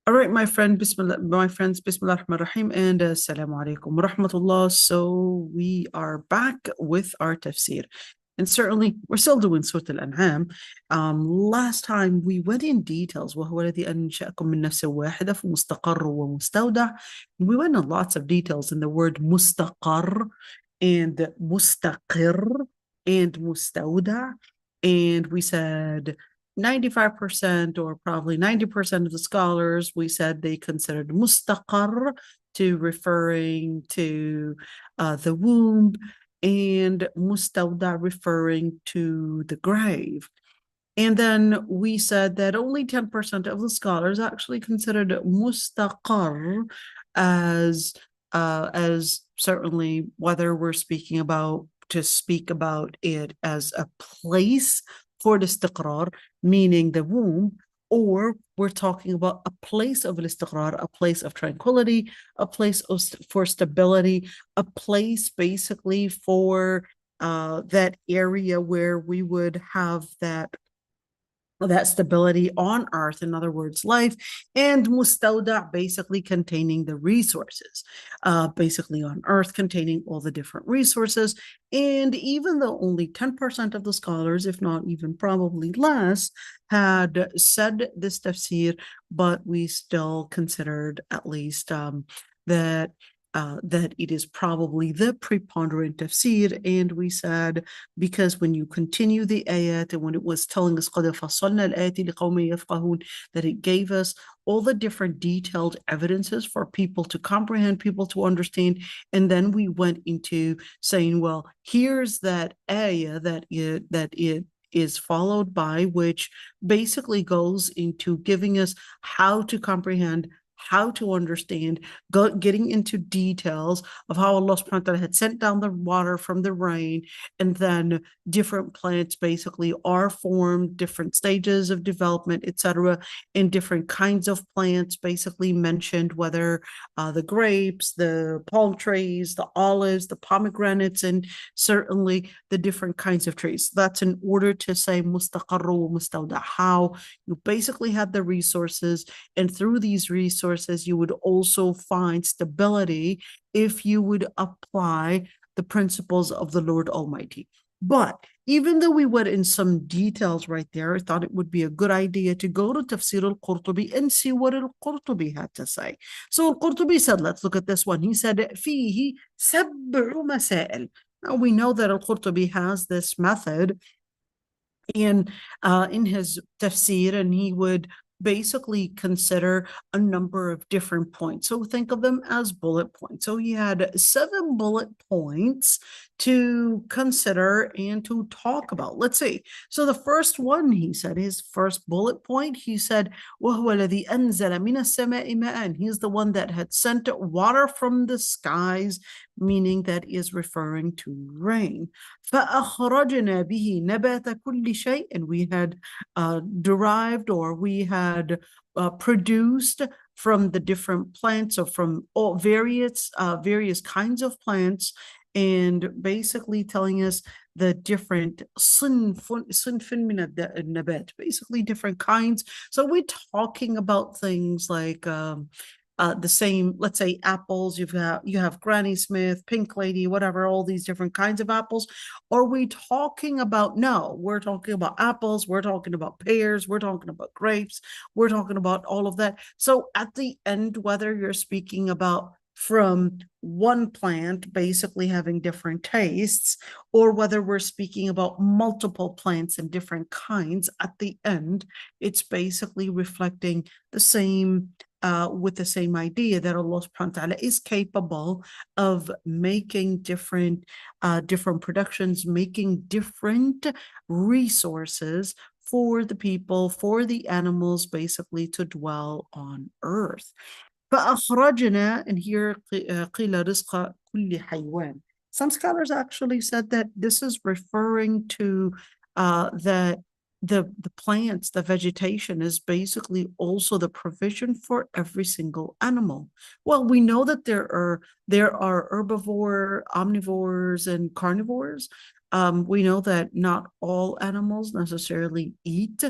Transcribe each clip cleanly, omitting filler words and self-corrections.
All right, my friends, Bismillah ar-Rahman ar-Rahim, and Assalamu alaikum wa rahmatullah. So we are back with our tafsir. And certainly, we're still doing Surah Al-An'am. Last time we went in details. وهو الذي أنشأكم من نفس واحدة فمستقر ومستودع. We went in lots of details in the word mustaqar and mustaqir and mustawda. And we said 95% or probably 90% of the scholars, we said they considered mustaqar to referring to the womb, and mustawda referring to the grave. And then we said that only 10% of the scholars actually considered mustaqar as certainly whether we're speaking about to speak about it as a place for the istiqrar, meaning the womb, or we're talking about a place of al-istiqrar, a place of tranquility, a place for stability, a place basically for that area where we would have that stability on earth, in other words, life, and mustawda basically containing the resources, basically on earth containing all the different resources. And even though only 10% of the scholars, if not even probably less, had said this tafsir, but we still considered at least that it is probably the preponderant tafsir. And we said, because when you continue the ayat, and when it was telling us قَدْ فَصَّلْنَا الْآيَاتِ لِقَوْمٍ يَفْقَهُونَ, that it gave us all the different detailed evidences for people to comprehend, people to understand. And then we went into saying, well, here's that ayah that it is followed by, which basically goes into giving us how to comprehend, how to understand, getting into details of how Allah subhanahu wa ta'ala had sent down the water from the rain, and then different plants basically are formed, different stages of development, etc., and different kinds of plants basically mentioned, whether the grapes, the palm trees, the olives, the pomegranates, and certainly the different kinds of trees. That's in order to say mustaqarru wa mustawda, how you basically had the resources, and through these resources you would also find stability if you would apply the principles of the Lord Almighty. But even though we went in some details right there, I thought it would be a good idea to go to Tafsir al-Qurtubi and see what al-Qurtubi had to say. So al-Qurtubi said, let's look at this one. He said, فيه سبع مسائل. Now we know that al-Qurtubi has this method in his tafsir, and he would basically consider a number of different points. So think of them as bullet points. So he had 7 bullet points to consider and to talk about. Let's see. So the first one, he said, his first bullet point, he said, وَهُوَ الَّذِي أَنزَلَ مِنَ السَّمَاءِ مَاءً. He's the one that had sent water from the skies, meaning that is referring to rain. فَأَخْرَجْنَا بِهِ نَبَاتَ كُلِّ شَيْءٍ. And we had derived, or we had produced from the different plants, or from all various kinds of plants, and basically telling us the different صنف من النبات, basically different kinds. So we're talking about things like the same, let's say apples, you have Granny Smith, Pink Lady, whatever, all these different kinds of apples. Are we talking about, no, we're talking about apples, we're talking about pears, we're talking about grapes, we're talking about all of that. So at the end, whether you're speaking about from one plant basically having different tastes, or whether we're speaking about multiple plants and different kinds, at the end, it's basically reflecting the same with the same idea that Allah subhanahu wa ta'ala is capable of making different productions, making different resources for the people, for the animals, basically to dwell on earth. فأخرجنا, and here قيل رزق كل حيوان. Some scholars actually said that this is referring to that the plants, the vegetation is basically also the provision for every single animal. Well, we know that there are herbivore, omnivores, and carnivores. We know that not all animals necessarily eat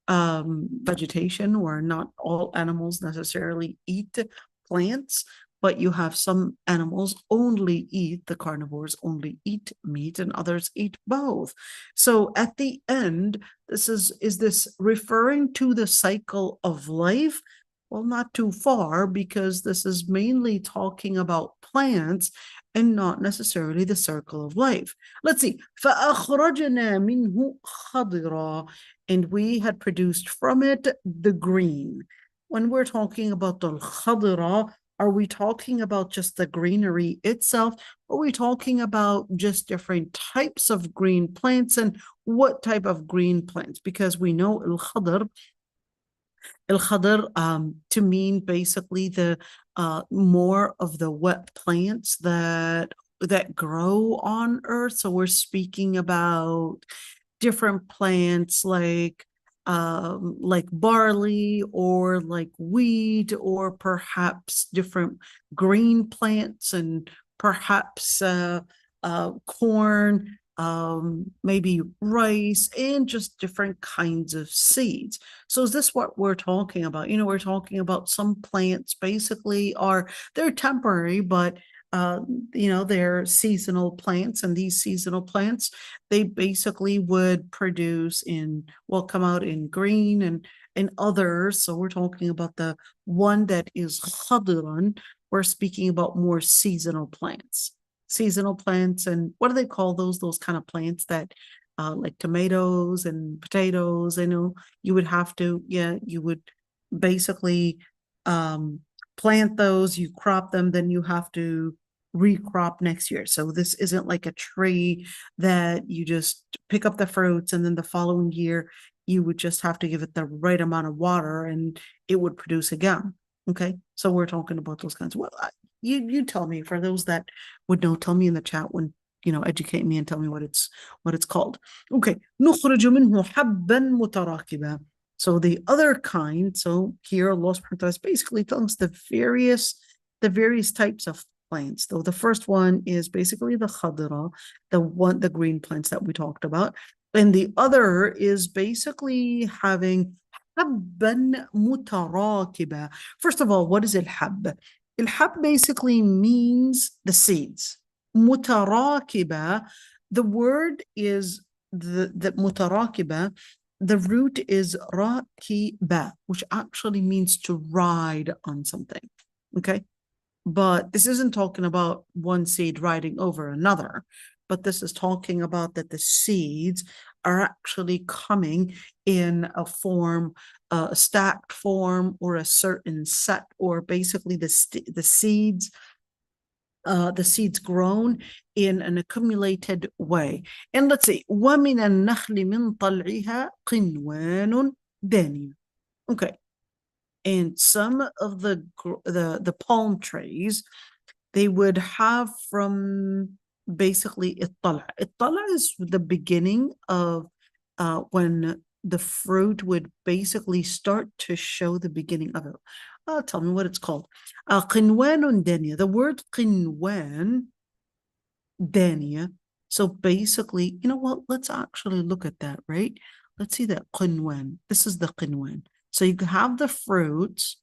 vegetation, where not all animals necessarily eat plants, but you have some animals only eat, the carnivores only eat meat, and others eat both. So at the end, is this referring to the cycle of life? Well, not too far, because this is mainly talking about plants and not necessarily the circle of life. Let's see. فَأَخْرَجْنَا مِنْهُ خَضِرًا, and we had produced from it the green. When we're talking about the khadra, are we talking about just the greenery itself? Or are we talking about just different types of green plants, and what type of green plants? Because we know al-khadr to mean basically the more of the wet plants that grow on earth. So we're speaking about different plants like barley, or like wheat, or perhaps different green plants, and perhaps corn, maybe rice, and just different kinds of seeds. So is this what we're talking about? We're talking about some plants basically they're temporary, but they're seasonal plants, and these seasonal plants, they basically would come out in green and others. So we're talking about the one that is khadran. We're speaking about more seasonal plants. And what do they call those kind of plants that like tomatoes and potatoes? You would basically plant those, you crop them, then you have to recrop next year. So this isn't like a tree that you just pick up the fruits and then the following year you would just have to give it the right amount of water and it would produce again. Okay, so we're talking about those kinds. Well, you tell me, for those that would know, tell me in the chat, when educate me and tell me what it's called. Okay, نخرج منه حبا متراكبا. So the other kind, so here Allah subhanahu wa ta'ala is basically telling us the various types of plants. Though the first one is basically the khadra, the green plants that we talked about, and the other is basically having habban mutarakiba. First of all, what is al-hab? Al-hab basically means the seeds. Mutarakiba, the word is the mutarakiba. The root is rakiba, which actually means to ride on something. Okay, but this isn't talking about one seed riding over another, but this is talking about that the seeds are actually coming in a form, a stacked form, or a certain set, or basically the seeds grown in an accumulated way. And let's see, وَمِنَ النَّخْلِ مِنْ طَلْعِهَا قِنْوَانٌ دَانِيٌّ. Okay, and some of the palm trees, they would have from basically الطلع. الطلع is the beginning of when the fruit would basically start to show the beginning of it. Tell me what it's called. قنوان دانية. The word قنوان دانية. So basically, you know what? Let's actually look at that, right? Let's see that قنوان. This is the قنوان. So you have the fruits,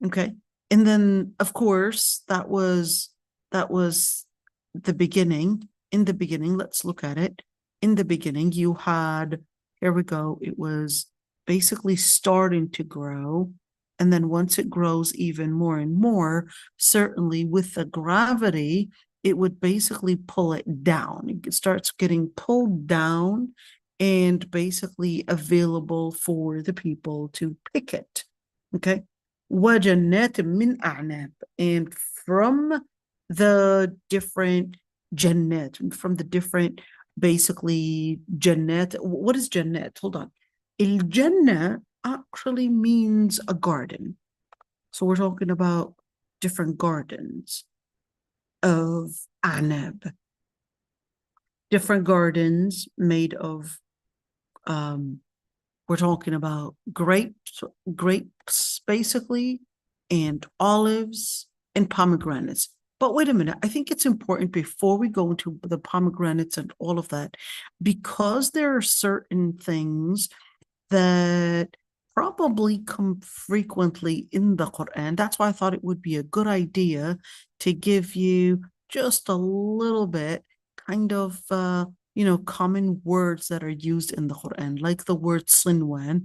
okay? And then, of course, that was the beginning. In the beginning, let's look at it. In the beginning, you had, here we go, it was basically starting to grow. And then once it grows even more and more, certainly with the gravity, it would basically pull it down. It starts getting pulled down and basically available for the people to pick it. Okay. وَجَنَّاتٍ مِّنْ أَعْنَابٍ. And from the different jannat, from the different basically jannat. What is jannat? Hold on. Il-jannah actually means a garden. So we're talking about different gardens of anab. Different gardens made of, we're talking about grapes basically, and olives and pomegranates. But wait a minute, I think it's important before we go into the pomegranates and all of that, because there are certain things that probably come frequently in the Quran. That's why I thought it would be a good idea to give you just a little bit kind of common words that are used in the Quran, like the word sinwan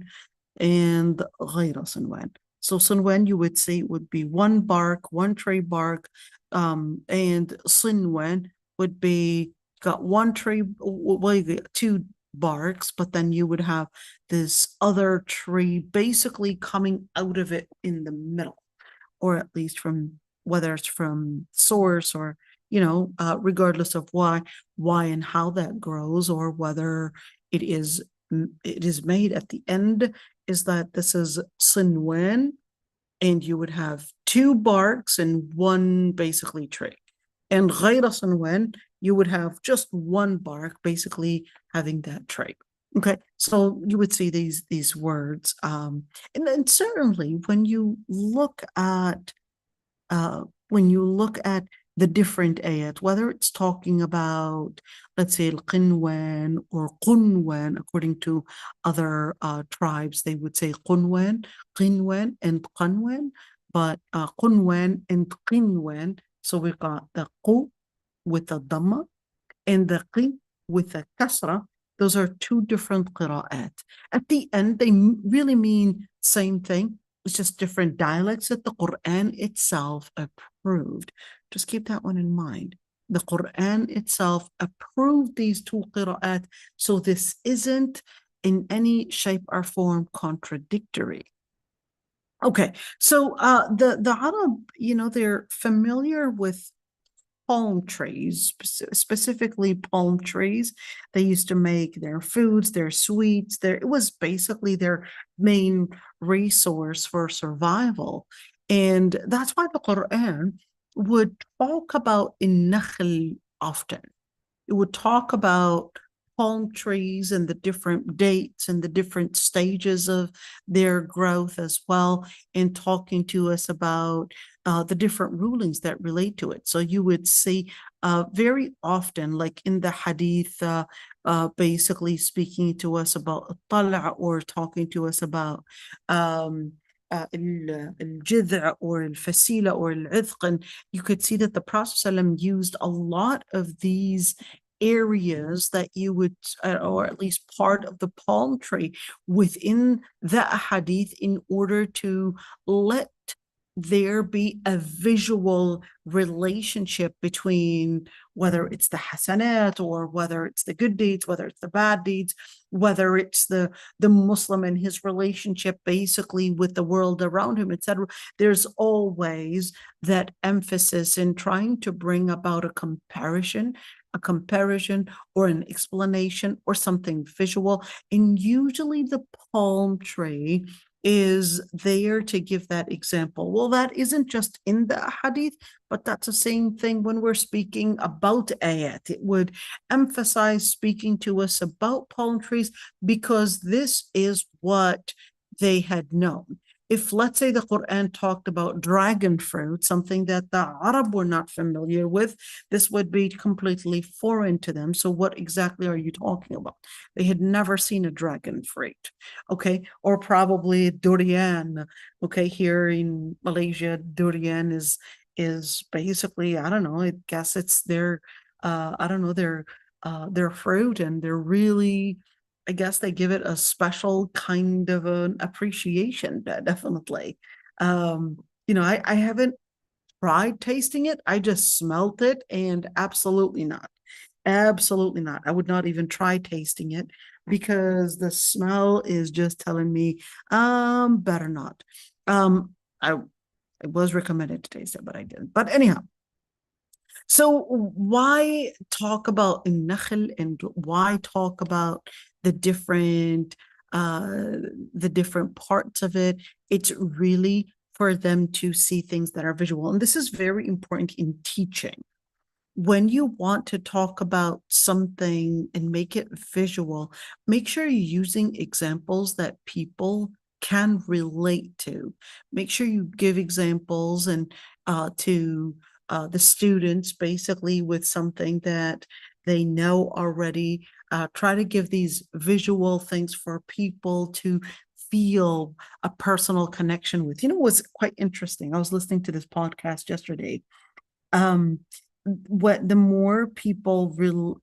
and غير sinwan. So sinwan, you would say, would be one bark, one tree bark, and sinwan would be got one tree, well, you get two barks, but then you would have this other tree basically coming out of it in the middle, or at least from, whether it's from source or regardless of why and how that grows, or whether it is made at the end, is that this is sinwan, and you would have two barks and one basically tree. And غير sinwan, you would have just one bark, basically having that tree. Okay, so you would see these words, and then certainly when you look at the different ayat, whether it's talking about, let's say, al-qinwan or qunwan, according to other tribes, they would say qunwan, qinwan, and qanwan, but qunwan and qinwan. So we've got the qu with the dhamma and the qi with the kasra. Those are two different qira'at. At the end, they really mean same thing. It's just different dialects that the Quran itself approved. Just keep that one in mind. The Quran itself approved these two qira'at, so this isn't in any shape or form contradictory. Okay, so the Arab, they're familiar with palm trees, specifically palm trees. They used to make their foods, their sweets. It was basically their main resource for survival. And that's why the Quran would talk about in-nakhl often. It would talk about palm trees and the different dates and the different stages of their growth as well, and talking to us about the different rulings that relate to it. So you would see very often, like in the hadith, basically speaking to us about al-tal'a, or talking to us about al-jidh' or al-fasila or al-'idhq, and you could see that the Prophet ﷺ used a lot of these areas that you would, or at least part of the palm tree within the hadith, in order to let there be a visual relationship between whether it's the hasanat, or whether it's the good deeds, whether it's the bad deeds, whether it's the Muslim and his relationship basically with the world around him, etc. There's always that emphasis in trying to bring about a comparison or an explanation or something visual. And usually the palm tree is there to give that example. Well, that isn't just in the hadith, but that's the same thing when we're speaking about ayat. It would emphasize speaking to us about palm trees because this is what they had known. If, let's say, the Quran talked about dragon fruit, something that the Arab were not familiar with, this would be completely foreign to them. So what exactly are you talking about? They had never seen a dragon fruit, okay? Or probably durian, okay? Here in Malaysia, durian is basically, I don't know, I guess it's their, their fruit, and they're really, I guess they give it a special kind of an appreciation, definitely. I haven't tried tasting it. I just smelt it, and absolutely not. Absolutely not. I would not even try tasting it because the smell is just telling me, better not. I was recommended to taste it, but I didn't. But anyhow, so why talk about النخل, and why talk about the different parts of it? It's really for them to see things that are visual. And this is very important in teaching. When you want to talk about something and make it visual, make sure you're using examples that people can relate to. Make sure you give examples and to the students basically with something that they know already, try to give these visual things for people to feel a personal connection with. You know what's quite interesting? I was listening to this podcast yesterday. What the more people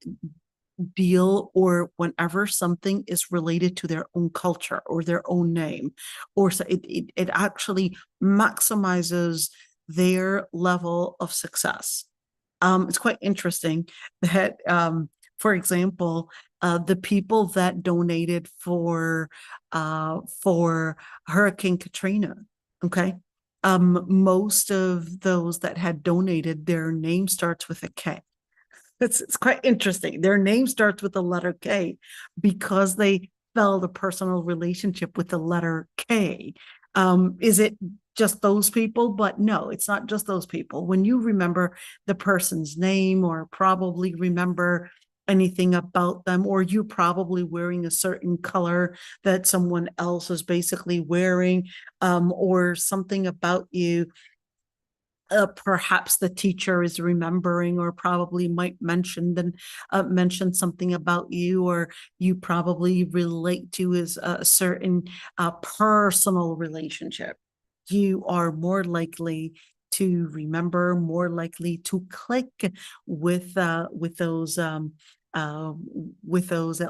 deal, or whenever something is related to their own culture or their own name, or so it actually maximizes their level of success. It's quite interesting that, for example, the people that donated for Hurricane Katrina, okay, most of those that had donated, their name starts with a K. It's quite interesting. Their name starts with the letter K because they felt a personal relationship with the letter K. Is it just those people? But no, it's not just those people. When you remember the person's name, or probably remember anything about them, or you're probably wearing a certain color that someone else is basically wearing, or something about you, perhaps the teacher is remembering, or probably might mention something about you, or you probably relate to as a certain personal relationship. You are more likely to remember, more likely to click with those at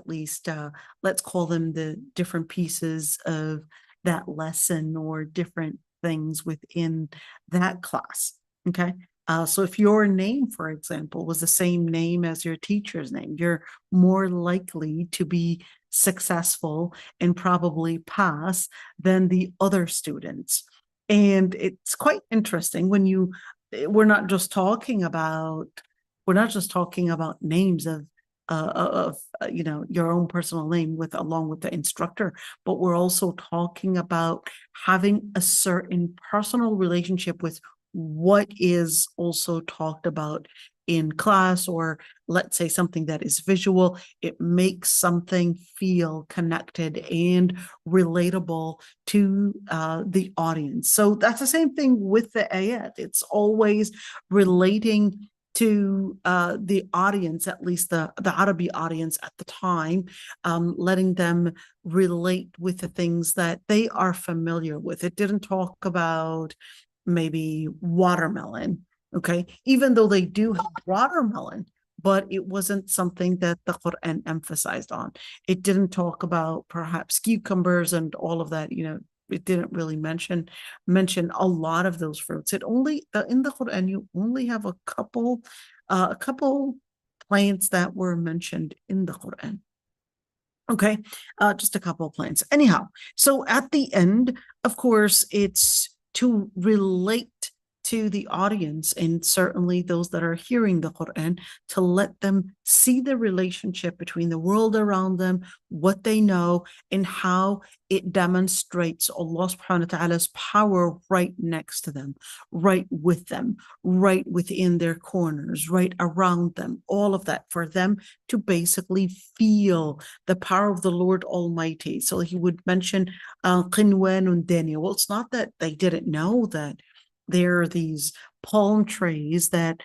least, let's call them the different pieces of that lesson, or different things within that class. Okay. So if your name, for example, was the same name as your teacher's name, you're more likely to be successful and probably pass than the other students. And it's quite interesting when we're not just talking about names of your own personal name along with the instructor, but we're also talking about having a certain personal relationship with what is also talked about in class, or let's say something that is visual. It makes something feel connected and relatable to the audience. So that's the same thing with the ayat. It's always relating to the audience, at least the Arabic audience at the time, letting them relate with the things that they are familiar with. It didn't talk about maybe watermelon, okay, even though they do have watermelon, but it wasn't something that the Quran emphasized on. It didn't talk about perhaps cucumbers and all of that, it didn't really mention a lot of those fruits. It only in the Quran, you only have a couple plants that were mentioned in the Quran. Okay, just a couple of plants. Anyhow, so at the end, of course, it's to relate to the audience, and certainly those that are hearing the Quran, to let them see the relationship between the world around them, what they know, and how it demonstrates Allah subhanahu wa ta'ala's power right next to them, right with them, right within their corners, right around them, all of that, for them to basically feel the power of the Lord Almighty. So he would mention qinwanun daniya. Well, it's not that they didn't know that there are these palm trees that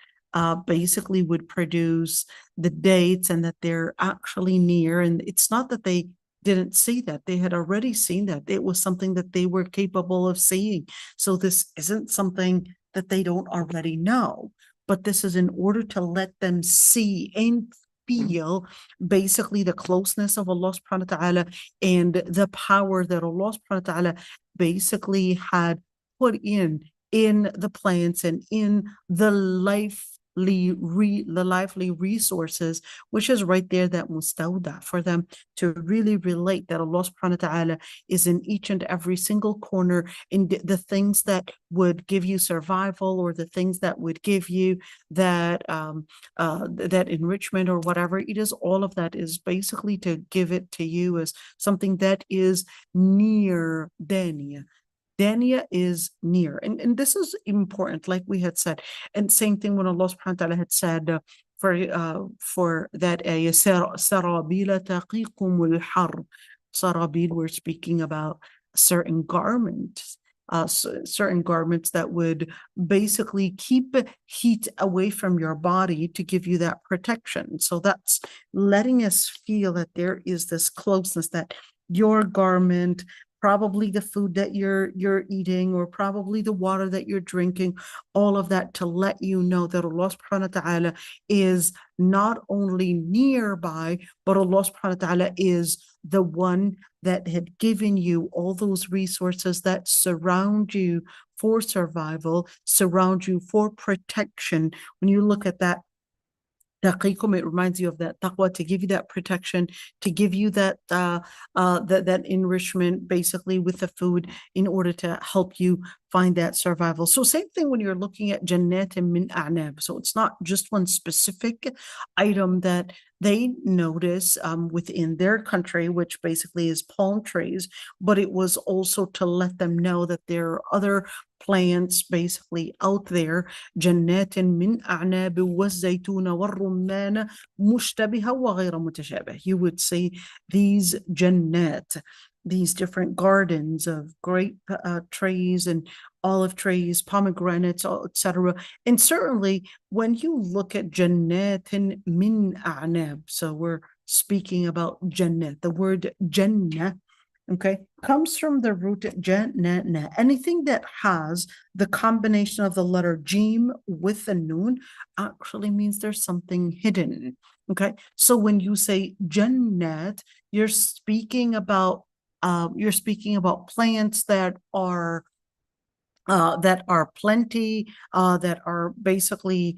basically would produce the dates, and that they're actually near. And it's not that they didn't see that. They had already seen that. It was something that they were capable of seeing. So this isn't something that they don't already know, but this is in order to let them see and feel basically the closeness of Allah subhanahu wa ta'ala, and the power that Allah subhanahu wa ta'ala basically had put in the plants, and in the lively resources, which is right there, that mustawda, for them to really relate that Allah subhanahu wa ta'ala is in each and every single corner, in the things that would give you survival, or the things that would give you that that enrichment, or whatever it is. All of that is basically to give it to you as something that is near daniya. Daniya is near. And this is important, like we had said. And same thing when Allah subhanahu wa ta'ala had said for that ayah, sarabila taqikumul har. Sarabil, we're speaking about certain garments certain garments that would basically keep heat away from your body to give you that protection. So that's letting us feel that there is this closeness, that your garment, probably the food that you're eating, or probably the water that you're drinking, all of that to let you know that Allah subhanahu wa ta'ala is not only nearby, but Allah subhanahu wa ta'ala is the one that had given you all those resources that surround you for survival, surround you for protection. When you look at that, تقيكم, it reminds you of that taqwa, to give you that protection, to give you that that enrichment basically with the food in order to help you find that survival. So same thing when you're looking at jannat min a'nab. So it's not just one specific item that they notice within their country, which basically is palm trees, but it was also to let them know that there are other plants basically out there. جنات من أعناب والزيتون والرمان مشتبهة وغير متشابه. You would say these jannat, these different gardens of grape trees and olive trees, pomegranates, etc. And certainly when you look at jannatin min a'nab, so we're speaking about jannat, the word jannah, okay, comes from the root jannah. Anything that has the combination of the letter jim with the noon actually means there's something hidden. Okay, so when you say jannat, you're speaking about plants that are plenty, that are basically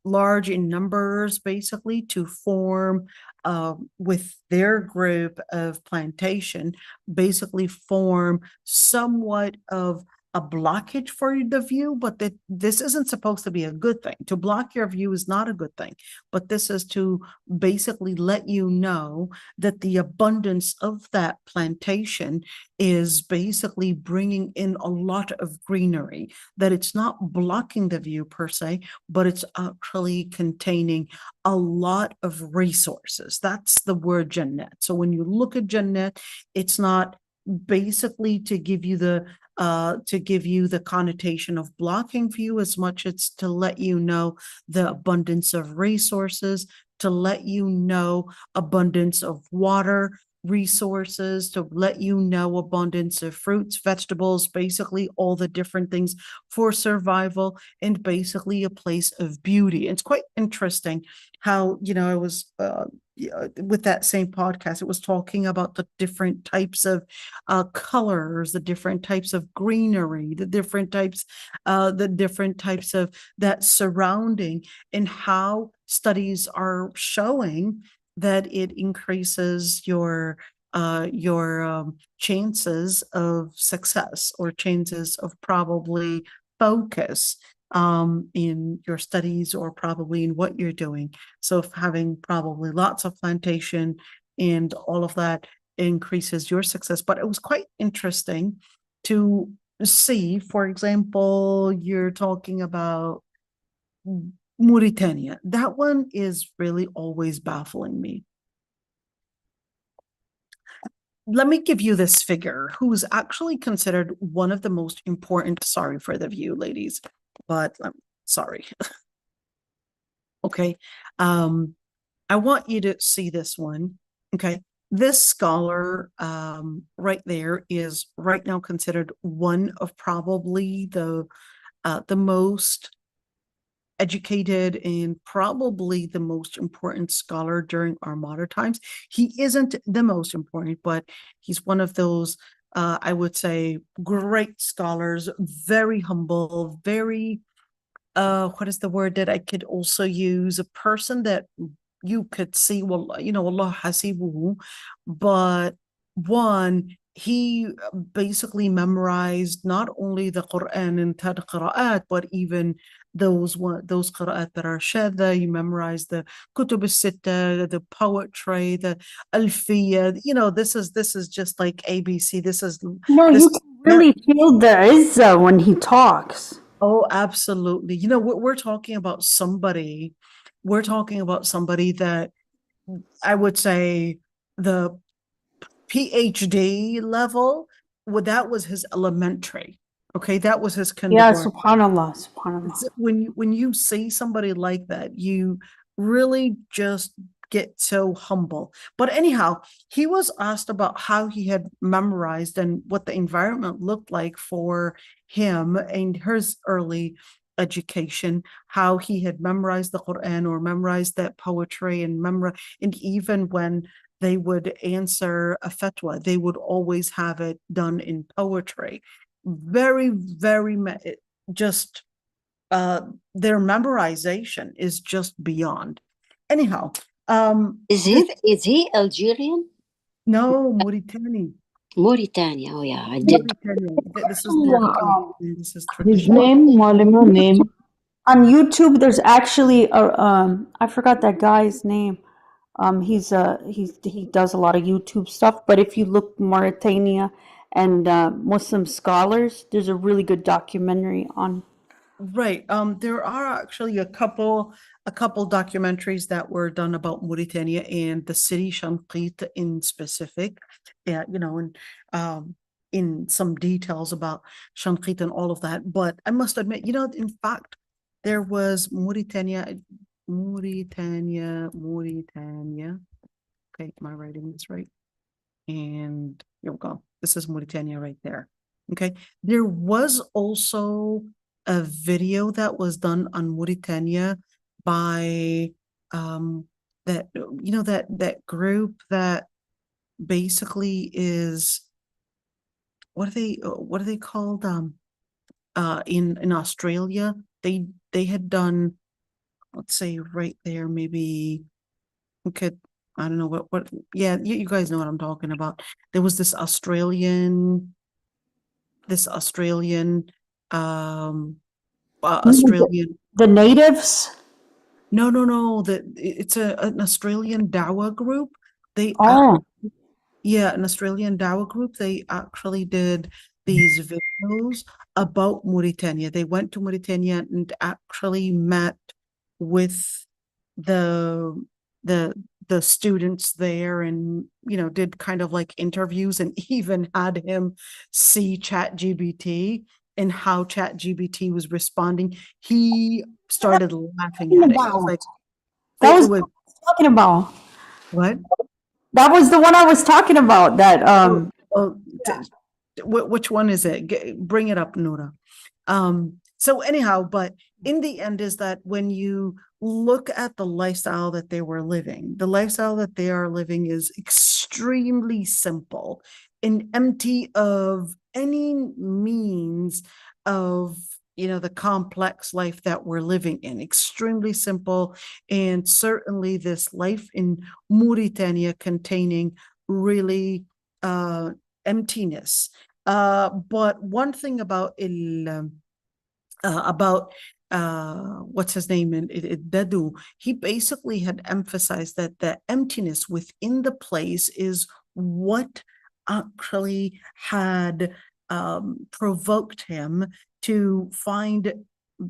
large in numbers, basically to form with their group of plantation, basically form somewhat of a blockage for the view, but that this isn't supposed to be a good thing. To block your view is not a good thing, but this is to basically let you know that the abundance of that plantation is basically bringing in a lot of greenery, that it's not blocking the view per se, but it's actually containing a lot of resources. That's the word jannat. So when you look at jannat, it's not basically to give you the connotation of blocking view as much as to let you know the abundance of resources, to let you know abundance of water resources, to let you know abundance of fruits, vegetables, basically all the different things for survival, and basically a place of beauty. It's quite interesting how, I was with that same podcast, it was talking about the different types of colors, the different types of greenery, the different types of that surrounding, and how studies are showing that it increases your chances of success, or chances of probably focus in your studies, or probably in what you're doing. So if having probably lots of plantation and all of that increases your success. But it was quite interesting to see, for example, you're talking about Mauritania. That one is really always baffling me. Let me give you this figure who's actually considered one of the most important, sorry for the view, ladies, but sorry. Okay. I want you to see this one. Okay. This scholar right there is right now considered one of probably the most educated and probably the most important scholar during our modern times. He isn't the most important, but he's one of those, I would say, great scholars, very humble, very, what is the word that I could also use? A person that you could see, well, Allah hasibuhu, but one, he basically memorized not only the Quran and had qira'at, but even those qira'at that are shadda. You memorize the kutub al-sitta, the poetry, the alfiya. This is just like ABC. This is No, this. you can really feel the izzah when he talks. Oh, absolutely. We're talking about somebody. We're talking about somebody that I would say the PhD level well, that was his elementary. Okay, that was his Yeah, kindergarten. subhanallah, subhanallah. When you see somebody like that, you really just get so humble. But anyhow, he was asked about how he had memorized and what the environment looked like for him and his early education, how he had memorized the Quran or memorized that poetry and even when they would answer a fatwa, they would always have it done in poetry. Very, very just their memorization is just beyond. Anyhow, Is he Algerian? no, Mauritania. Mauritania. Oh yeah, I did. Mauritania. This is their this is His tradition. name, Malima name. On YouTube, there's actually I forgot that guy's name. He does a lot of YouTube stuff, but if you look Mauritania and Muslim scholars, there's a really good documentary on. Right. There are actually a couple documentaries that were done about Mauritania and the city Shanqit in specific. Yeah, and in some details about Shanqit and all of that. But I must admit, in fact, there was Mauritania. Okay, am I writing this right? And here we go. This is Mauritania right there. Okay. There was also a video that was done on Mauritania by that group that basically is what are they called in Australia. They had done, let's say right there, maybe we could, I don't know what yeah, you guys know what I'm talking about. There was this Australian Australian The natives. no it's an Australian Dawa group. They Oh, yeah, an Australian Dawa group. They actually did these videos about Mauritania. They went to Mauritania and actually met with the the students there and did kind of like interviews and even had him see ChatGPT and how ChatGPT was responding. He started laughing at it. It was like that was it was what I was talking about. what? That was the one I was talking about. That Which one is it? Bring it up, Nora. So anyhow, but in the end is that when you look at the lifestyle that they were living, the lifestyle that they are living is extremely simple and empty of any means of the complex life that we're living in. Extremely simple, and certainly this life in Mauritania containing really emptiness. But one thing about what's his name in Dadu, he basically had emphasized that the emptiness within the place is what actually had provoked him to find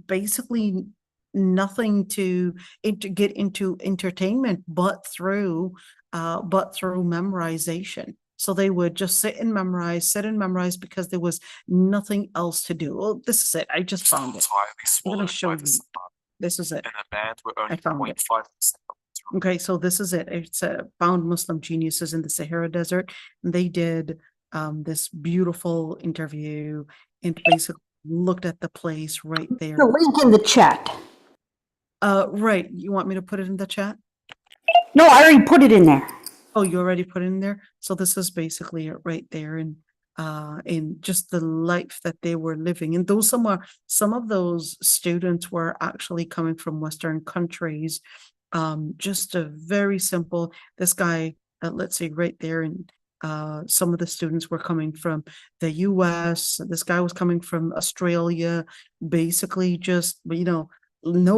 basically nothing to get into entertainment but through memorization. So they would just sit and memorize because there was nothing else to do. Well, this is it. I just found it. I'm going to show you. This is it. I found it. Okay, so this is it. It's found Muslim geniuses in the Sahara Desert. And they did this beautiful interview and basically looked at the place right there. the link in the chat. Right. You want me to put it in the chat? No, I already put it in there. Oh, you already put it in there? So this is basically it right there and in just the life that they were living. And those some of those students were actually coming from Western countries. Just a very simple, this guy, let's say right there, and some of the students were coming from the US. This guy was coming from Australia, basically just, no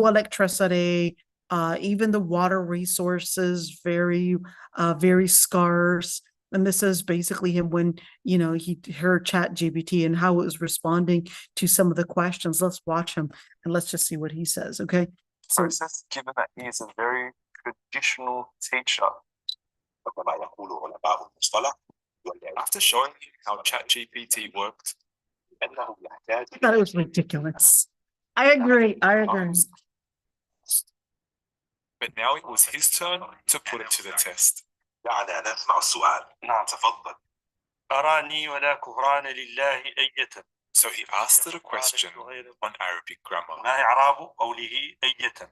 electricity, even the water resources, very scarce. And this is basically him when, he heard ChatGPT and how it was responding to some of the questions. Let's watch him and let's just see what he says, okay? So, given that he is a very traditional teacher. After showing him how ChatGPT worked, I thought it was ridiculous. I agree. but now it was his turn to put it to the test. دعنا نسمع السؤال. نعم تفضل. أراني ولا كفران لله أية. So he asked it a question on Arabic grammar. ما إعراب قوله أية؟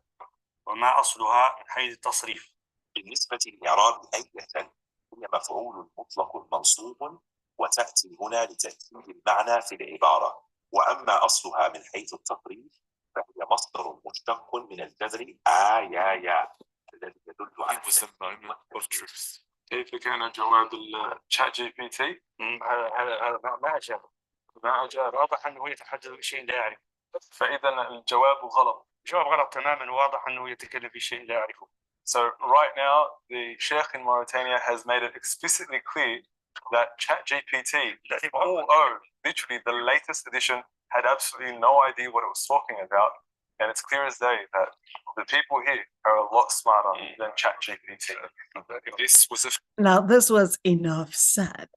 وما أصلها من حيث التصريف؟ بالنسبة لإعراب أية هي مفعول مطلق منصوب وتأتي هنا لتأكيد المعنى في العبارة، وأما أصلها من حيث التصريف فهي مصدر مشتق من الجذر آيايا الذي يدل على It was a moment of truth. كيف كان جواب الشات جي بي تي؟ هذا ما أجاب واضح أنه يتحدث بشيء لا يعرف. فإذا الجواب غلط. جواب غلط تماما، واضح أنه يتكلم في شيء لا يعرفه. So right now, the Sheikh in Mauritania has made it explicitly clear that ChatGPT, literally the latest edition, had absolutely no idea what it was talking about. And it's clear as day that the people here are a lot smarter than ChatGPT. Now, this was enough said,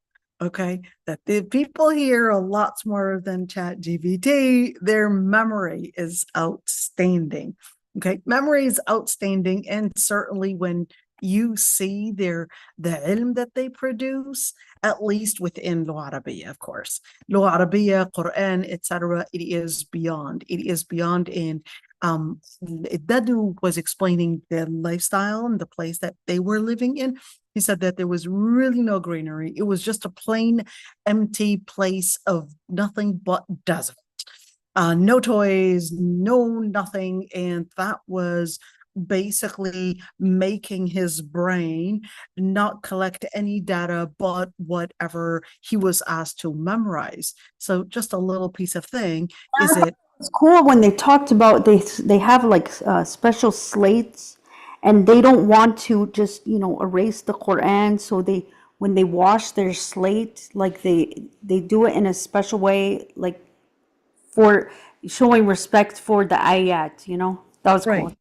okay? That the people here are a lot smarter than ChatGPT. Their memory is outstanding. Okay, memory is outstanding, and certainly when you see the ilm that they produce, at least within Lugha Arabiya, of course. Lugha Arabiya, Quran, etc., it is beyond. It is beyond. And Dadu was explaining their lifestyle and the place that they were living in. He said that there was really no greenery. It was just a plain, empty place of nothing but desert. No toys, no nothing, and that was basically making his brain not collect any data but whatever he was asked to memorize. So just a little piece of thing. Is it? It's cool when they talked about they have like special slates, and they don't want to just erase the Quran, so when they wash their slate, like they do it in a special way, like for showing respect for the ayat, that was Right. cool.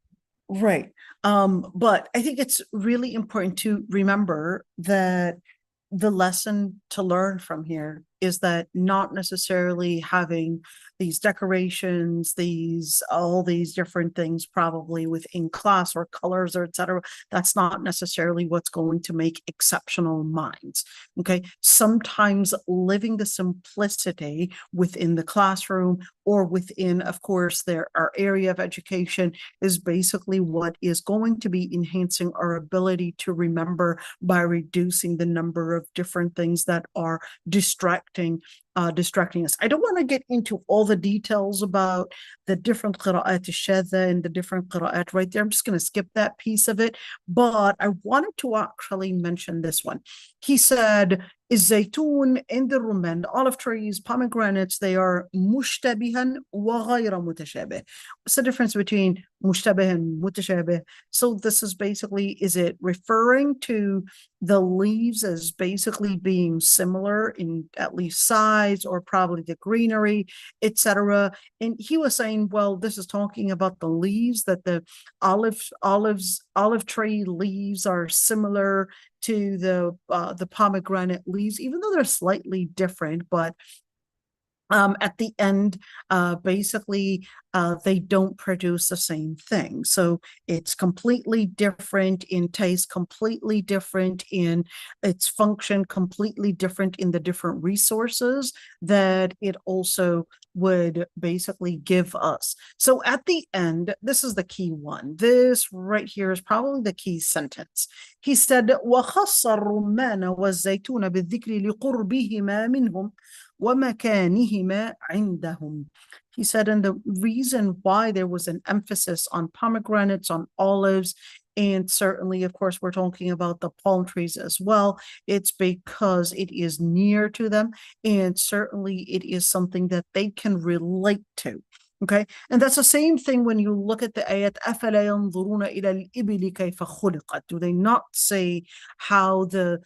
Right. But I think it's really important to remember that the lesson to learn from here is that not necessarily having these decorations, all these different things probably within class or colors or etc. That's not necessarily what's going to make exceptional minds. Okay. Sometimes living the simplicity within the classroom or within, of course, our area of education is basically what is going to be enhancing our ability to remember by reducing the number of different things that are distracting us. I don't want to get into all the details about the different qira'at al-shadha and the different qira'at right there. I'm just going to skip that piece of it, but I wanted to actually mention this one. He said, الزيتون and the rumman, olive trees, pomegranates, they are mushtabihan wa ghayra mutashabih. What's the difference between mushtabih and mutashabih? So this is basically, is it referring to the leaves as basically being similar in at least size or probably the greenery, etc.? And he was saying, well, this is talking about the leaves, that the olive tree leaves are similar to the pomegranate leaves, even though they're slightly different, but at the end, basically, they don't produce the same thing. So it's completely different in taste, completely different in its function, completely different in the different resources that it also would basically give us. So at the end, this is the key one. This right here is probably the key sentence. He said, وَخَصَّ الرُّمَّانَ وَالزَّيْتُونَ بِالذِّكْرِ لِقُرْبِهِمَا مِنْهُمْ وَمَكَانِهِمَا عِنْدَهُمْ. He said, and the reason why there was an emphasis on pomegranates, on olives, and certainly, of course, we're talking about the palm trees as well. It's because it is near to them, and certainly it is something that they can relate to. Okay, and that's the same thing when you look at the ayat, أَفَلَا يَنْظُرُونَ إِلَى الْإِبِلِ كَيْفَ خُلِقَتْ. Do they not say how the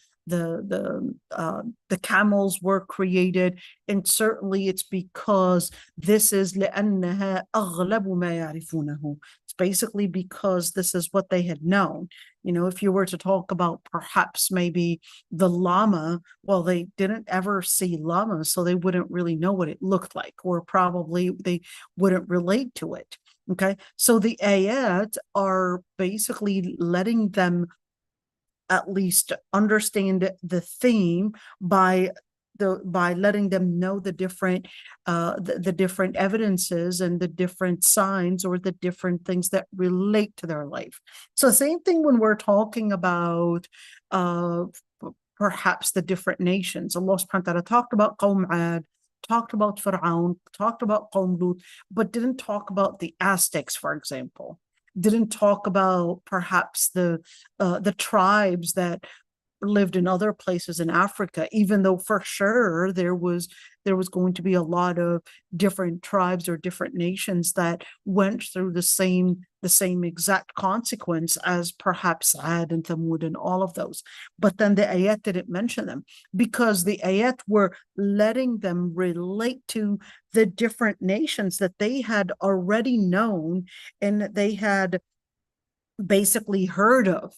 camels were created? And certainly it's because this is لأنها أغلب ما يعرفونه. It's basically because this is what they had known. You know, if you were to talk about perhaps maybe the llama, well, they didn't ever see llamas, so they wouldn't really know what it looked like, or probably they wouldn't relate to it. Okay, so the ayat are basically letting them at least understand the theme by letting them know the different the different evidences and the different signs or the different things that relate to their life. So same thing when we're talking about perhaps the different nations. Allah subhanahu wa ta'ala talked about Qawm Ad, talked about Fir'aun, talked about Qawm Lut, but didn't talk about the Aztecs, for example. Didn't talk about perhaps the tribes that lived in other places in Africa, even though for sure there was going to be a lot of different tribes or different nations that went through the same exact consequence as perhaps Ad and Thamud and all of those. But then the ayat didn't mention them because the ayat were letting them relate to the different nations that they had already known and they had basically heard of,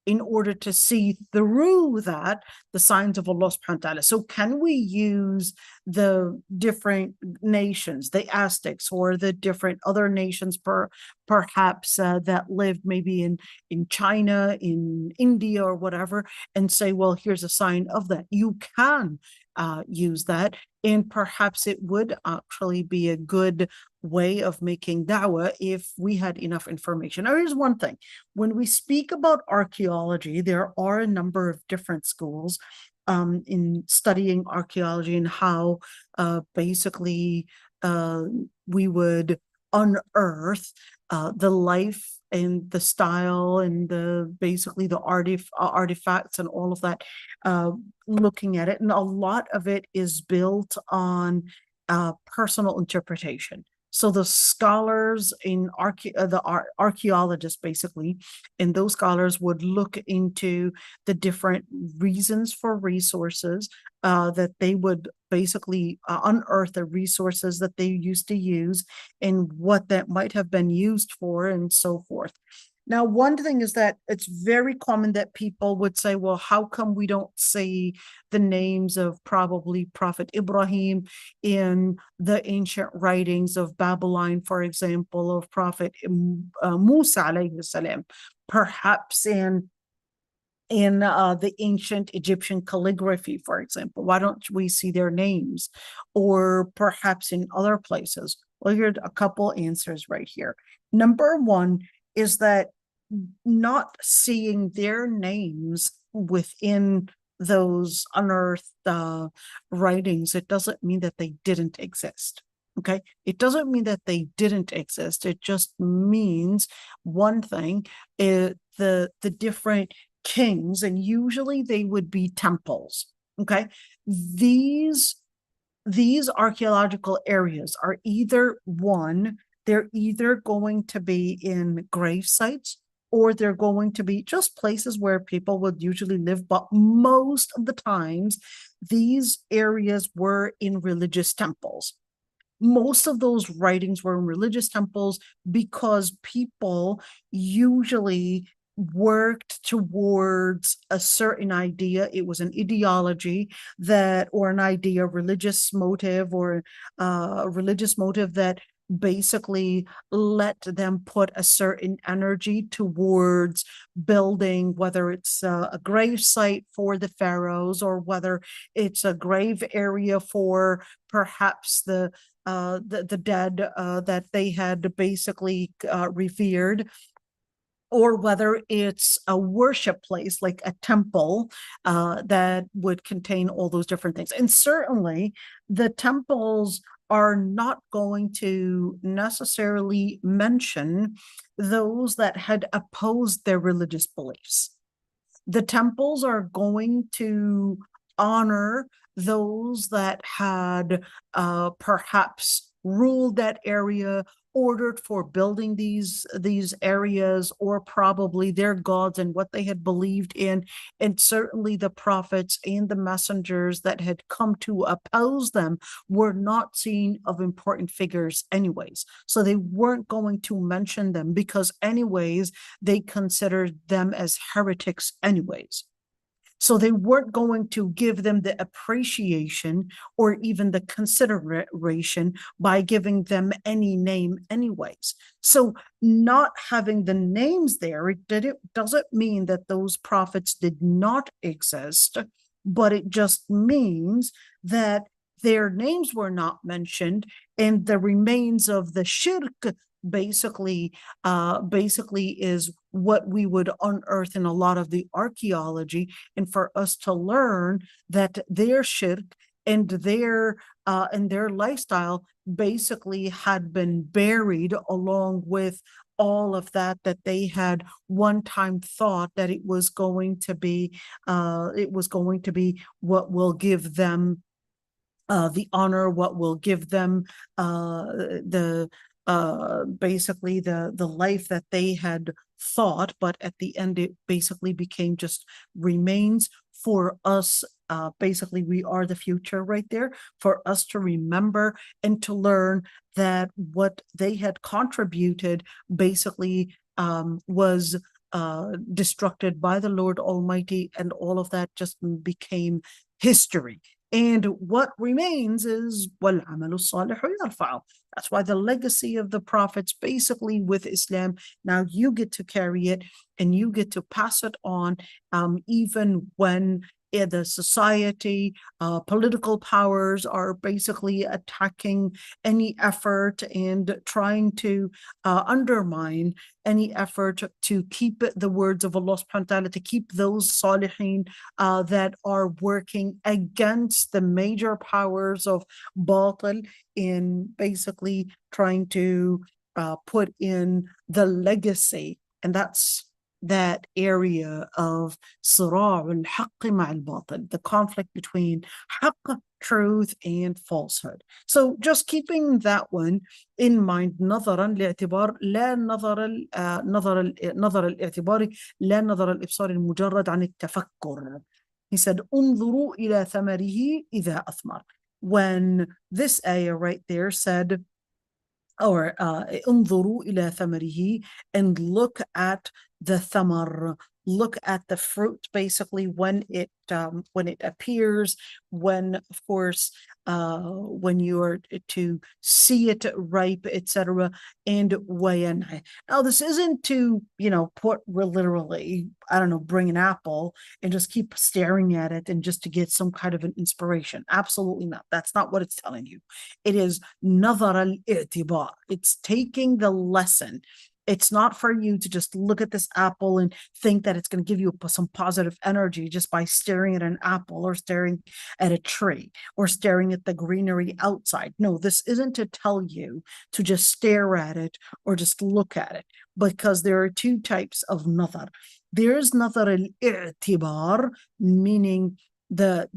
in order to see through that the signs of Allah subhanahu wa ta'ala. So can we use the different nations, the Aztecs or the different other nations perhaps that lived maybe in China, in India or whatever, and say, well, here's a sign of that? You can use that, and perhaps it would actually be a good way of making da'wah if we had enough information. Now, here's one thing. When we speak about archaeology, there are a number of different schools in studying archaeology and how basically we would unearth the life and the style and basically the artifacts and all of that, looking at it. And a lot of it is built on personal interpretation. So the scholars in archaeologists basically, and those scholars would look into the different reasons for resources that they would basically unearth the resources that they used to use and what that might have been used for and so forth. Now, one thing is that it's very common that people would say, well, how come we don't see the names of probably Prophet Ibrahim in the ancient writings of Babylon, for example, of Prophet Musa, alayhi salam, perhaps in the ancient Egyptian calligraphy, for example? Why don't we see their names? Or perhaps in other places? Well, here's a couple answers right here. Number one is that not seeing their names within those unearthed writings, it doesn't mean that they didn't exist. Okay, it doesn't mean that they didn't exist. It just means one thing: the different kings, and usually they would be temples. Okay, these archaeological areas are they're either going to be in grave sites, or they're going to be just places where people would usually live. But most of the times, these areas were in religious temples. Most of those writings were in religious temples because people usually worked towards a certain idea. It was an ideology or an idea, religious motive, or a religious motive that basically let them put a certain energy towards building, whether it's a grave site for the pharaohs, or whether it's a grave area for perhaps the dead that they had basically revered, or whether it's a worship place like a temple that would contain all those different things. And certainly the temples are not going to necessarily mention those that had opposed their religious beliefs. The temples are going to honor those that had perhaps ruled that area, ordered for building these areas, or probably their gods and what they had believed in. And certainly the prophets and the messengers that had come to oppose them were not seen of important figures anyways. So they weren't going to mention them because anyways, they considered them as heretics anyways. So they weren't going to give them the appreciation or even the consideration by giving them any name anyways. So not having the names there, it doesn't mean that those prophets did not exist, but it just means that their names were not mentioned, and the remains of the shirk basically is what we would unearth in a lot of the archaeology, and for us to learn that their shirk and their lifestyle basically had been buried along with all of that they had one time thought that it was going to be what will give them the honor, what will give them basically the life that they had thought, but at the end it basically became just remains for us. Basically, we are the future right there, for us to remember and to learn that what they had contributed basically was destructed by the Lord Almighty, and all of that just became history. And what remains is وَالْعَمَلُ الصَّالِحُ يَرْفَعُ. That's why the legacy of the prophets basically with Islam, now you get to carry it and you get to pass it on, even when the society, political powers are basically attacking any effort and trying to undermine any effort to keep the words of Allah subhanahu wa ta'ala, to keep those salihin that are working against the major powers of batil in basically trying to put in the legacy. And that's that area of surah al-haqq ma-al-batil, the conflict between haqq, truth, and falsehood. So just keeping that one in mind, نظرا لاعتبار لا نظر الاعتباري لا نظر الإبصار المجرد عن التفكر. He said انظروا إلى ثمره إذا أثمر. When this ayah right there said, or انظروا إلى ثمره, and look at the thamar, look at the fruit basically when it appears, when of course when you are to see it ripe, etc. And wayanah. Now this isn't to put literally, I don't know, bring an apple and just keep staring at it and just to get some kind of an inspiration. Absolutely not. That's not what it's telling you. It is nazar al-i'tibar. It's taking the lesson. It's not for you to just look at this apple and think that it's going to give you some positive energy just by staring at an apple or staring at a tree or staring at the greenery outside. No, this isn't to tell you to just stare at it or just look at it, because there are two types of nazar. There's nazar al-i'tibar, meaning the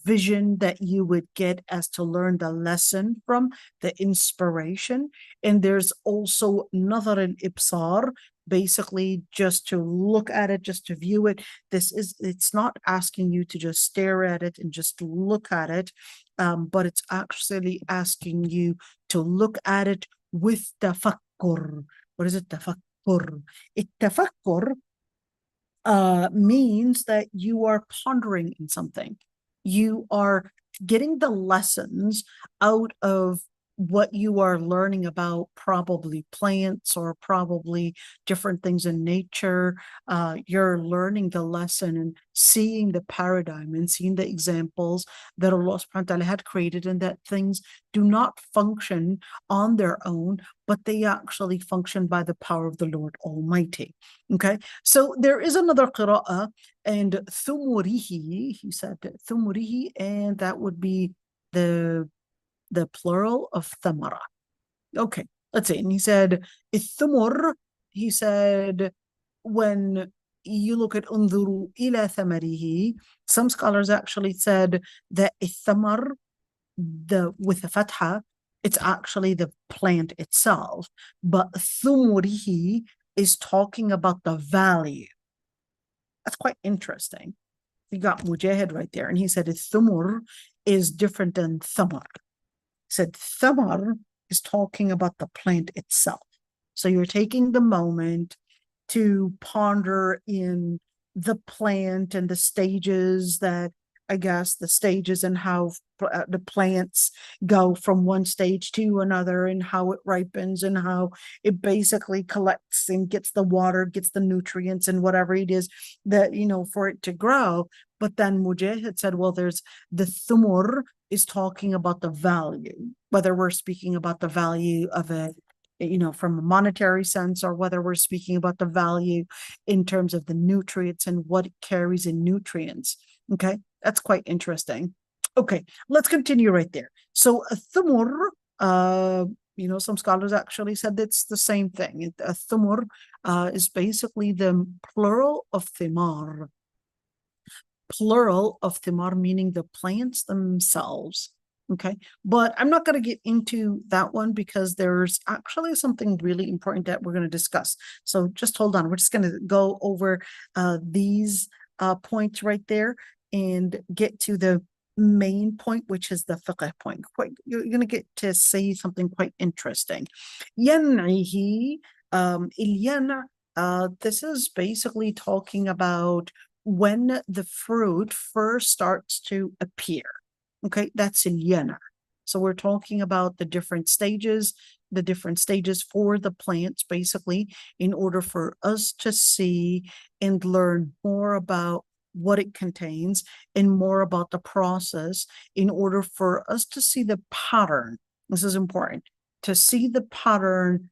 vision that you would get as to learn the lesson from, the inspiration. And there's also nazar al-ibsar, basically just to look at it, just to view it. It's not asking you to just stare at it and just look at it, but it's actually asking you to look at it with tafakkur. What is it? Tafakkur. Tafakkur means that you are pondering in something. You are getting the lessons out of what you are learning about, probably plants or probably different things in nature. You're learning the lesson and seeing the paradigm and seeing the examples that Allah subhanahu wa ta'ala had created, and that things do not function on their own, but they actually function by the power of the Lord Almighty. Okay, so there is another qira'ah, and thumurihi, he said thumurihi, and that would be the plural of thamara. Okay, let's see. And he said الثمر, he said when you look at انظروا إلى ثمره, some scholars actually said that الثمر, with the fatha, It's actually the plant itself. But thumurihi is talking about the value. That's quite interesting. You got Mujahid right there, and he said thumur is different than thamar. He said thamar is talking about the plant itself. So you're taking the moment to ponder in the plant and the stages that, I guess, the stages and how the plants go from one stage to another, and how it ripens, and how it basically collects and gets the water, gets the nutrients and whatever it is that, for it to grow. But then Mujahid said, well, there's the thumur is talking about the value, whether we're speaking about the value of it, from a monetary sense, or whether we're speaking about the value in terms of the nutrients and what it carries in nutrients. Okay, that's quite interesting. Okay, let's continue right there. So a thumur, some scholars actually said it's the same thing. A thumur is basically the plural of thimar. Plural of thimar, meaning the plants themselves. Okay, but I'm not going to get into that one because there's actually something really important that we're going to discuss. So just hold on. We're just going to go over these points right there and get to the main point, which is the fiqh point. You're going to get to see something quite interesting. Yan'ihi, this is basically talking about when the fruit first starts to appear. Okay, that's ilyana. So we're talking about the different stages for the plants, basically, in order for us to see and learn more about what it contains and more about the process, in order for us to see the pattern. This is important, to see the pattern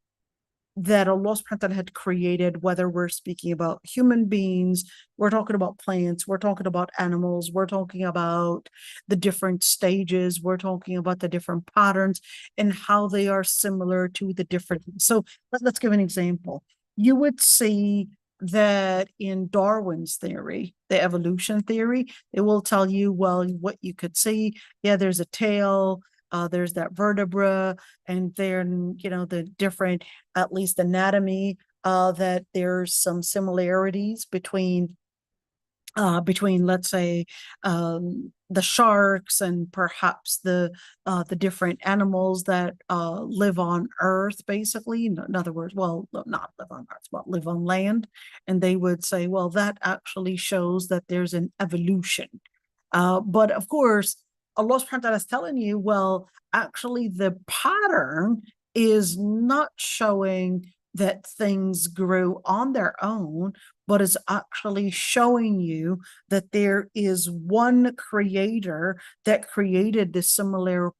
that Allah subhanahu wa ta'ala had created, whether we're speaking about human beings, we're talking about plants, we're talking about animals, we're talking about the different stages, we're talking about the different patterns and how they are similar to the different. So let's give an example. You would see that in Darwin's theory, the evolution theory, it will tell you, well, what you could see, there's a tail, there's that vertebra, and then, the different, at least anatomy, that there's some similarities between, let's say, the sharks and perhaps the different animals that live on Earth, basically. In other words, well, not live on Earth, but live on land. And they would say, well, that actually shows that there's an evolution. But of course, Allah subhanahu wa ta'ala is telling you, well, actually the pattern is not showing that things grew on their own, but is actually showing you that there is one creator that created the similar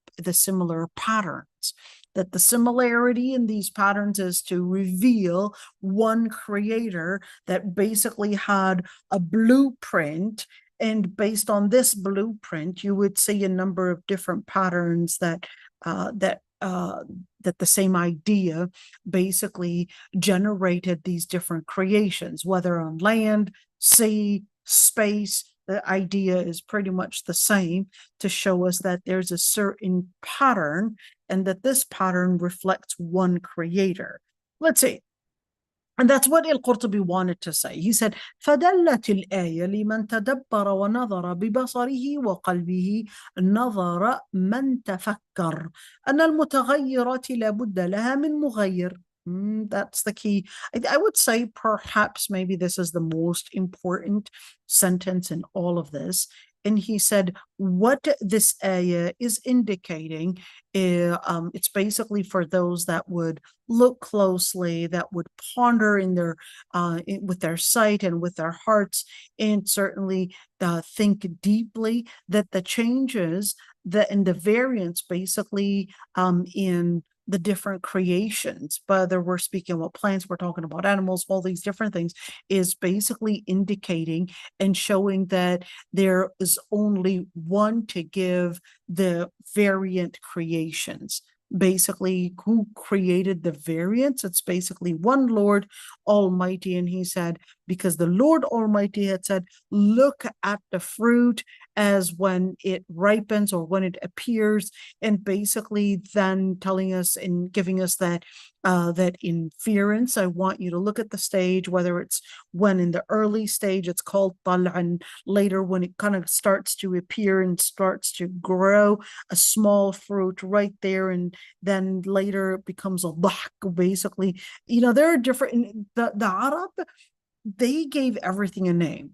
patterns. That the similarity in these patterns is to reveal one creator that basically had a blueprint. And based on this blueprint, you would see a number of different patterns that the same idea basically generated these different creations, whether on land, sea, space. The idea is pretty much the same, to show us that there's a certain pattern and that this pattern reflects one creator. Let's see. And that's what al-Qurtubi wanted to say. He said, فَدَلَّتِ الْآيَةِ لِمَنْ تَدَبَّرَ وَنَظَرَ بِبَصَرِهِ وَقَلْبِهِ نَظَرَ مَنْ تَفَكَّرَ أَنَّ الْمُتَغَيِّرَاتِ لَا بُدَّ لَهَا مِنْ مُغَيِّرٍ. That's the key. I would say perhaps maybe this is the most important sentence in all of this. And he said, what this ayah is indicating, it's basically for those that would look closely, that would ponder in their with their sight and with their hearts, and certainly think deeply, that the changes and the variance basically in the different creations, whether we're speaking about plants, we're talking about animals, all these different things, is basically indicating and showing that there is only one to give the variant creations. Basically, who created the variants? It's basically one Lord Almighty. And he said, because the Lord Almighty had said, look at the fruit as when it ripens or when it appears, and basically then telling us and giving us that that inference. I want you to look at the stage, whether it's when in the early stage it's called tal, and later when it kind of starts to appear and starts to grow, a small fruit right there, and then later it becomes a dhahk, basically. There are different, the Arab, they gave everything a name.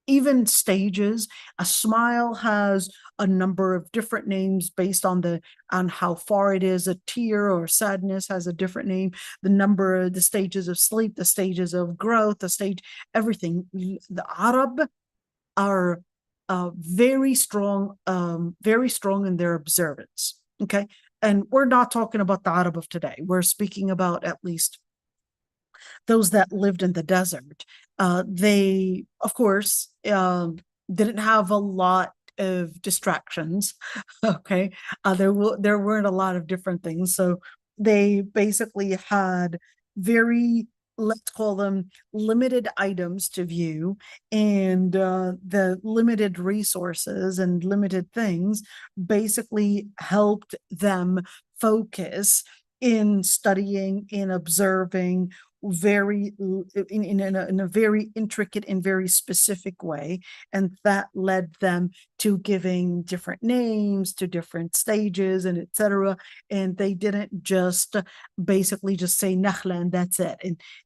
Even stages. A smile has a number of different names based on how far it is. A tear or sadness has a different name. The stages of sleep, the stages of growth, everything. The Arab are very strong in their observance. Okay, and we're not talking about the Arab of today. We're speaking about at least those that lived in the desert. They, of course, didn't have a lot of distractions. Okay, there weren't a lot of different things, so they basically had very, let's call them, limited items to view, and the limited resources and limited things basically helped them focus in studying, in observing, in a very intricate and very specific way, and that led them to giving different names to different stages and etc. And they didn't just basically just say nakhla and that's it.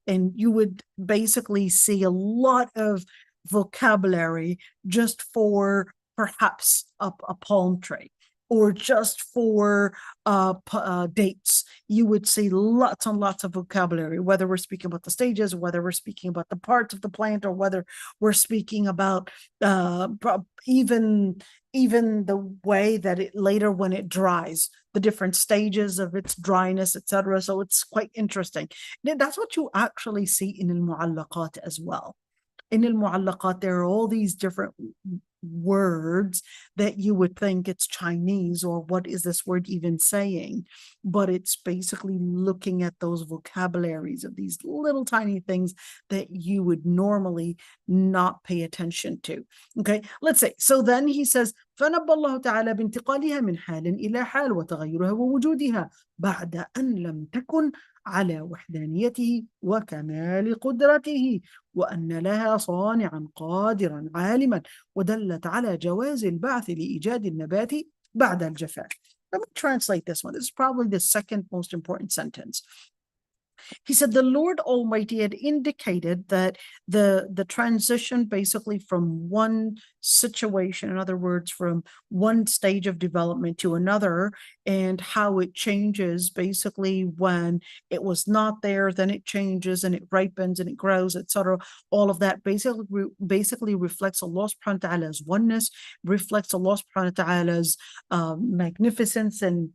And you would basically see a lot of vocabulary just for perhaps a palm tree, or just for dates. You would see lots and lots of vocabulary, whether we're speaking about the stages, whether we're speaking about the parts of the plant, or whether we're speaking about even the way that it later, when it dries, the different stages of its dryness, etc. So it's quite interesting. That's what you actually see in al-Mu'allaqat as well. In al-Mu'allaqat, there are all these different words that you would think it's Chinese, or what is this word even saying? But it's basically looking at those vocabularies of these little tiny things that you would normally not pay attention to. Okay, let's say, so then he says, فنبى الله تعالى بانتقالها من حال إلى حال وتغيرها ووجودها بعد أن لم تكن على وحدانيته وكمال قدرته، وأن لها صانعا قادرا عالما، ودلت على جواز البعث لإيجاد النبات بعد الجفاف. Let me translate this one. This is probably the second most important sentence. He said the Lord Almighty had indicated that the transition basically from one situation, in other words, from one stage of development to another, and how it changes basically when it was not there, then it changes and it ripens and it grows, etc. All of that basically reflects Allah subhanahu wa ta'ala's oneness, reflects Allah subhanahu wa ta'ala's magnificence, and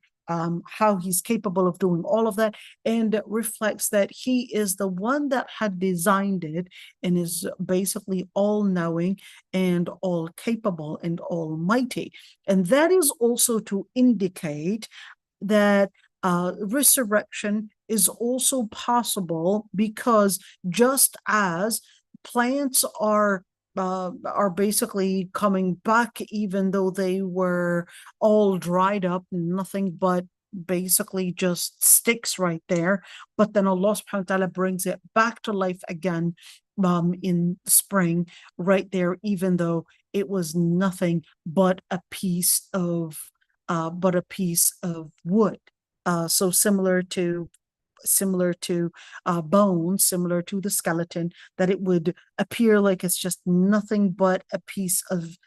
how he's capable of doing all of that, and it reflects that he is the one that had designed it and is basically all-knowing and all-capable and almighty. And that is also to indicate that resurrection is also possible, because just as plants are basically coming back, even though they were all dried up, nothing but basically just sticks right there, but then Allah subhanahu wa ta'ala brings it back to life again in spring right there, even though it was nothing but a piece of wood. So similar to bones, similar to the skeleton, that it would appear like it's just nothing but a piece of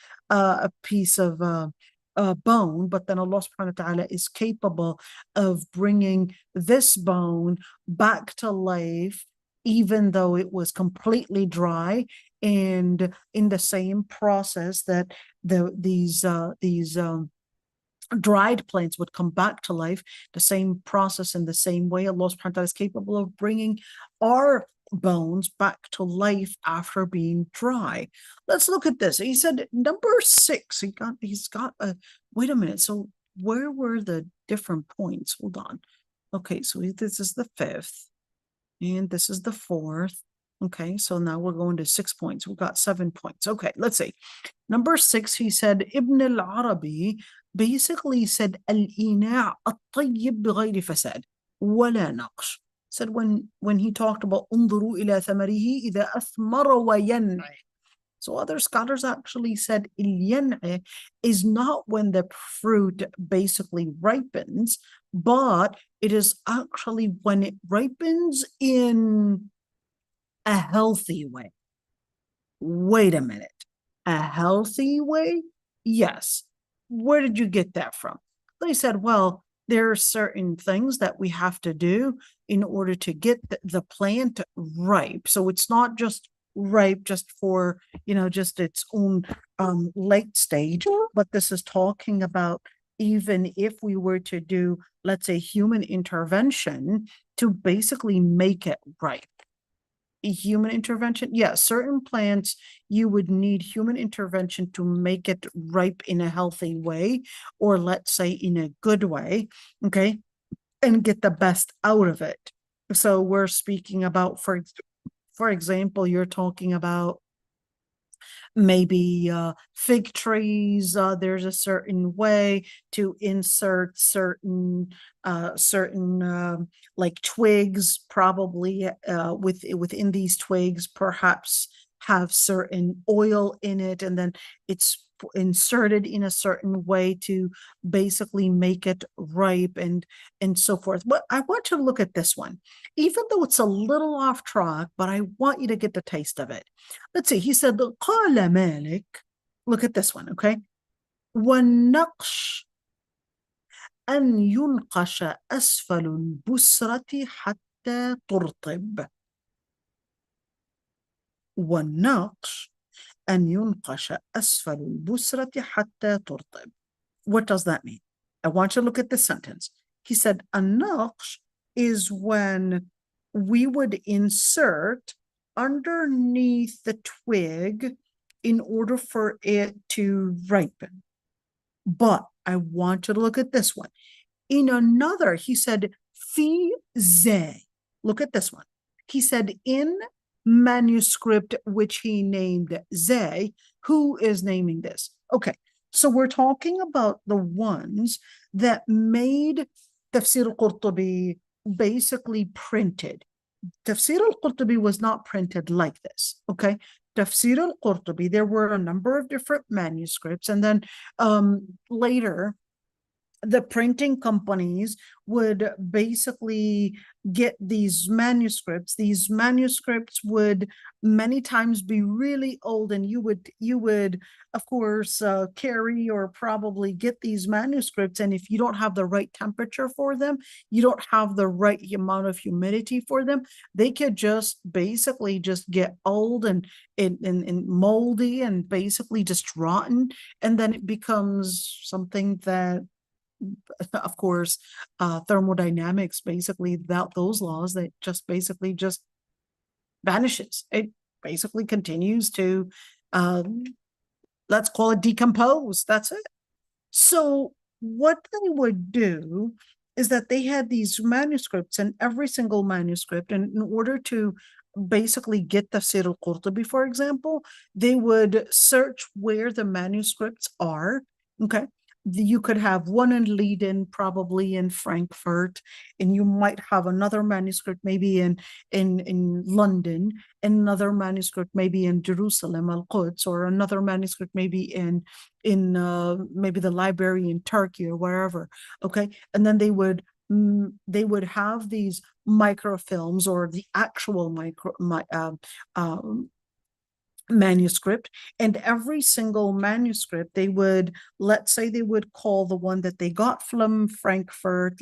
bone, but then Allah subhanahu wa ta'ala is capable of bringing this bone back to life, even though it was completely dry. And in the same process that these dried plants would come back to life, the same process, in the same way, Allah subhanahu wa ta'ala is capable of bringing our bones back to life after being dry. Let's look at this. He said number 6. He's got a, wait a minute. So where were the different points? Hold on. Okay, so this is the 5th, and this is the 4th, Okay, so now we're going to 6 points. We've got 7 points. Okay, let's see. Number 6, he said, Ibn al-Arabi basically said, al-ina' at-tayyib bighayri fasad, wala naqsh. Said when he talked about انظروا إلى ثمره إذا أثمر وينعي. So other scholars actually said il-yan'i is not when the fruit basically ripens, but it is actually when it ripens in a healthy way. Wait a minute. A healthy way? Yes. Where did you get that from? They said, well, there are certain things that we have to do in order to get the plant ripe. So it's not just ripe just for, just its own late stage, but this is talking about even if we were to do, let's say, human intervention to basically make it ripe. Human intervention, yes, certain plants you would need human intervention to make it ripe in a healthy way, or let's say in a good way, okay, and get the best out of it. So we're speaking about, for example, you're talking about maybe fig trees. There's a certain way to insert certain like twigs, probably within these twigs, perhaps have certain oil in it, and then it's inserted in a certain way to basically make it ripe and so forth. But I want to look at this one, even though it's a little off track, but I want you to get the taste of it. Let's see. He said, قال مالك. Look at this one, okay? والنقش أن ينقش أسفل البسرة حتى ترطب. والنقش أن ينقش أسفل البسرة حتى ترطب. What does that mean? I want you to look at the sentence. He said, النقش is when we would insert underneath the twig in order for it to ripen. But I want you to look at this one. In another, he said, fi ze. Look at this one. He said, in manuscript, which he named ze. Who is naming this? Okay, so we're talking about the ones that made Tafseer al-Qurtubi basically printed. Tafseer al-Qurtubi was not printed like this, okay? Tafseer al-Qurtubi, there were a number of different manuscripts, and then later, the printing companies would basically get these manuscripts. These manuscripts would many times be really old, and you would of course carry or probably get these manuscripts, and if you don't have the right temperature for them, you don't have the right amount of humidity for them, they could just basically just get old and moldy and basically just rotten, and then it becomes something that, of course, thermodynamics, basically without those laws, that just basically just vanishes. It basically continues to, let's call it decompose. That's it. So what they would do is that they had these manuscripts, and every single manuscript, and in order to basically get Tafsir al-Qurtubi, for example, they would search where the manuscripts are, okay? You could have one in Leiden, probably in Frankfurt, and you might have another manuscript maybe in London, another manuscript maybe in Jerusalem, Al-Quds, or another manuscript maybe in maybe the library in Turkey or wherever. Okay, and then they would have these microfilms or the actual manuscript, and every single manuscript they would, let's say they would call the one that they got from Frankfurt,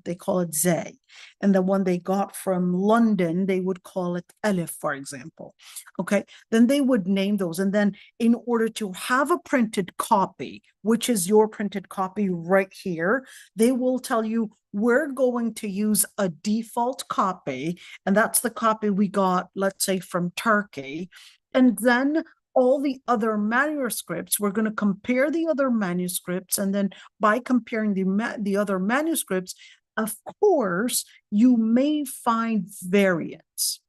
they call it Z, and the one they got from London they would call it Alif, for example. Okay, then they would name those, and then in order to have a printed copy, which is your printed copy right here, they will tell you, we're going to use a default copy, and that's the copy we got, let's say, from Turkey. And then all the other manuscripts, we're going to compare the other manuscripts, and then by comparing the other manuscripts, of course, you may find variants.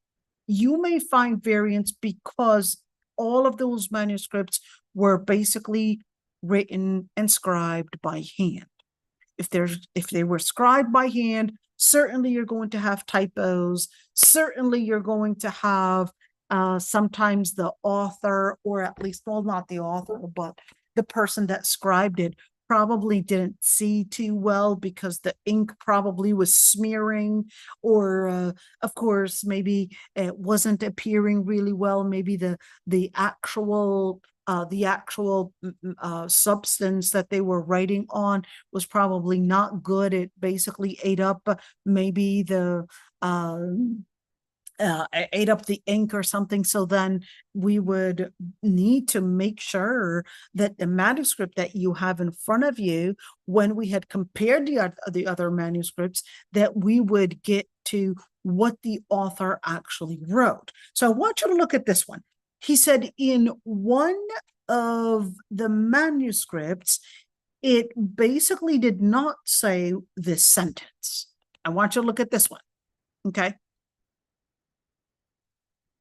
you may find variants because all of those manuscripts were basically written and scribed by hand. If they were scribed by hand, certainly you're going to have typos. Certainly you're going to have sometimes the author, or at least, well, not the author, but the person that scribed it probably didn't see too well because the ink probably was smearing, or of course, maybe it wasn't appearing really well. Maybe the actual substance that they were writing on was probably not good. It basically ate up maybe ate up the ink or something. So then we would need to make sure that the manuscript that you have in front of you, when we had compared the other manuscripts, that we would get to what the author actually wrote. So I want you to look at this one. He said in one of the manuscripts, it basically did not say this sentence. I want you to look at this one, okay?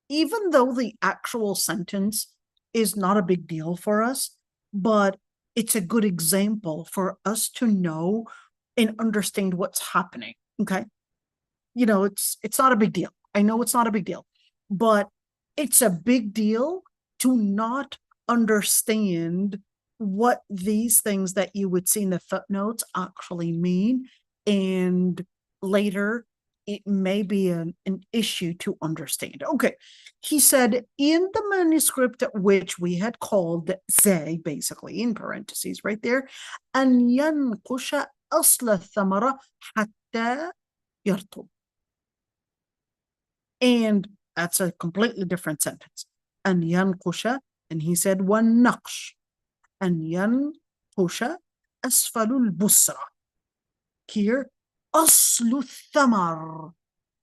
Even though the actual sentence is not a big deal for us, but it's a good example for us to know and understand what's happening, okay? You know, it's not a big deal. I know it's not a big deal, but it's a big deal to not understand what these things that you would see in the footnotes actually mean, and later it may be an issue to understand. Okay, he said in the manuscript which we had called Zay, basically in parentheses right there, أن ينقش أصل الثمرة حتى يرطب. And that's a completely different sentence. أن ينقش, and he said والنقش أن ينقش أسفل البصرة. Here, أصل الثمر.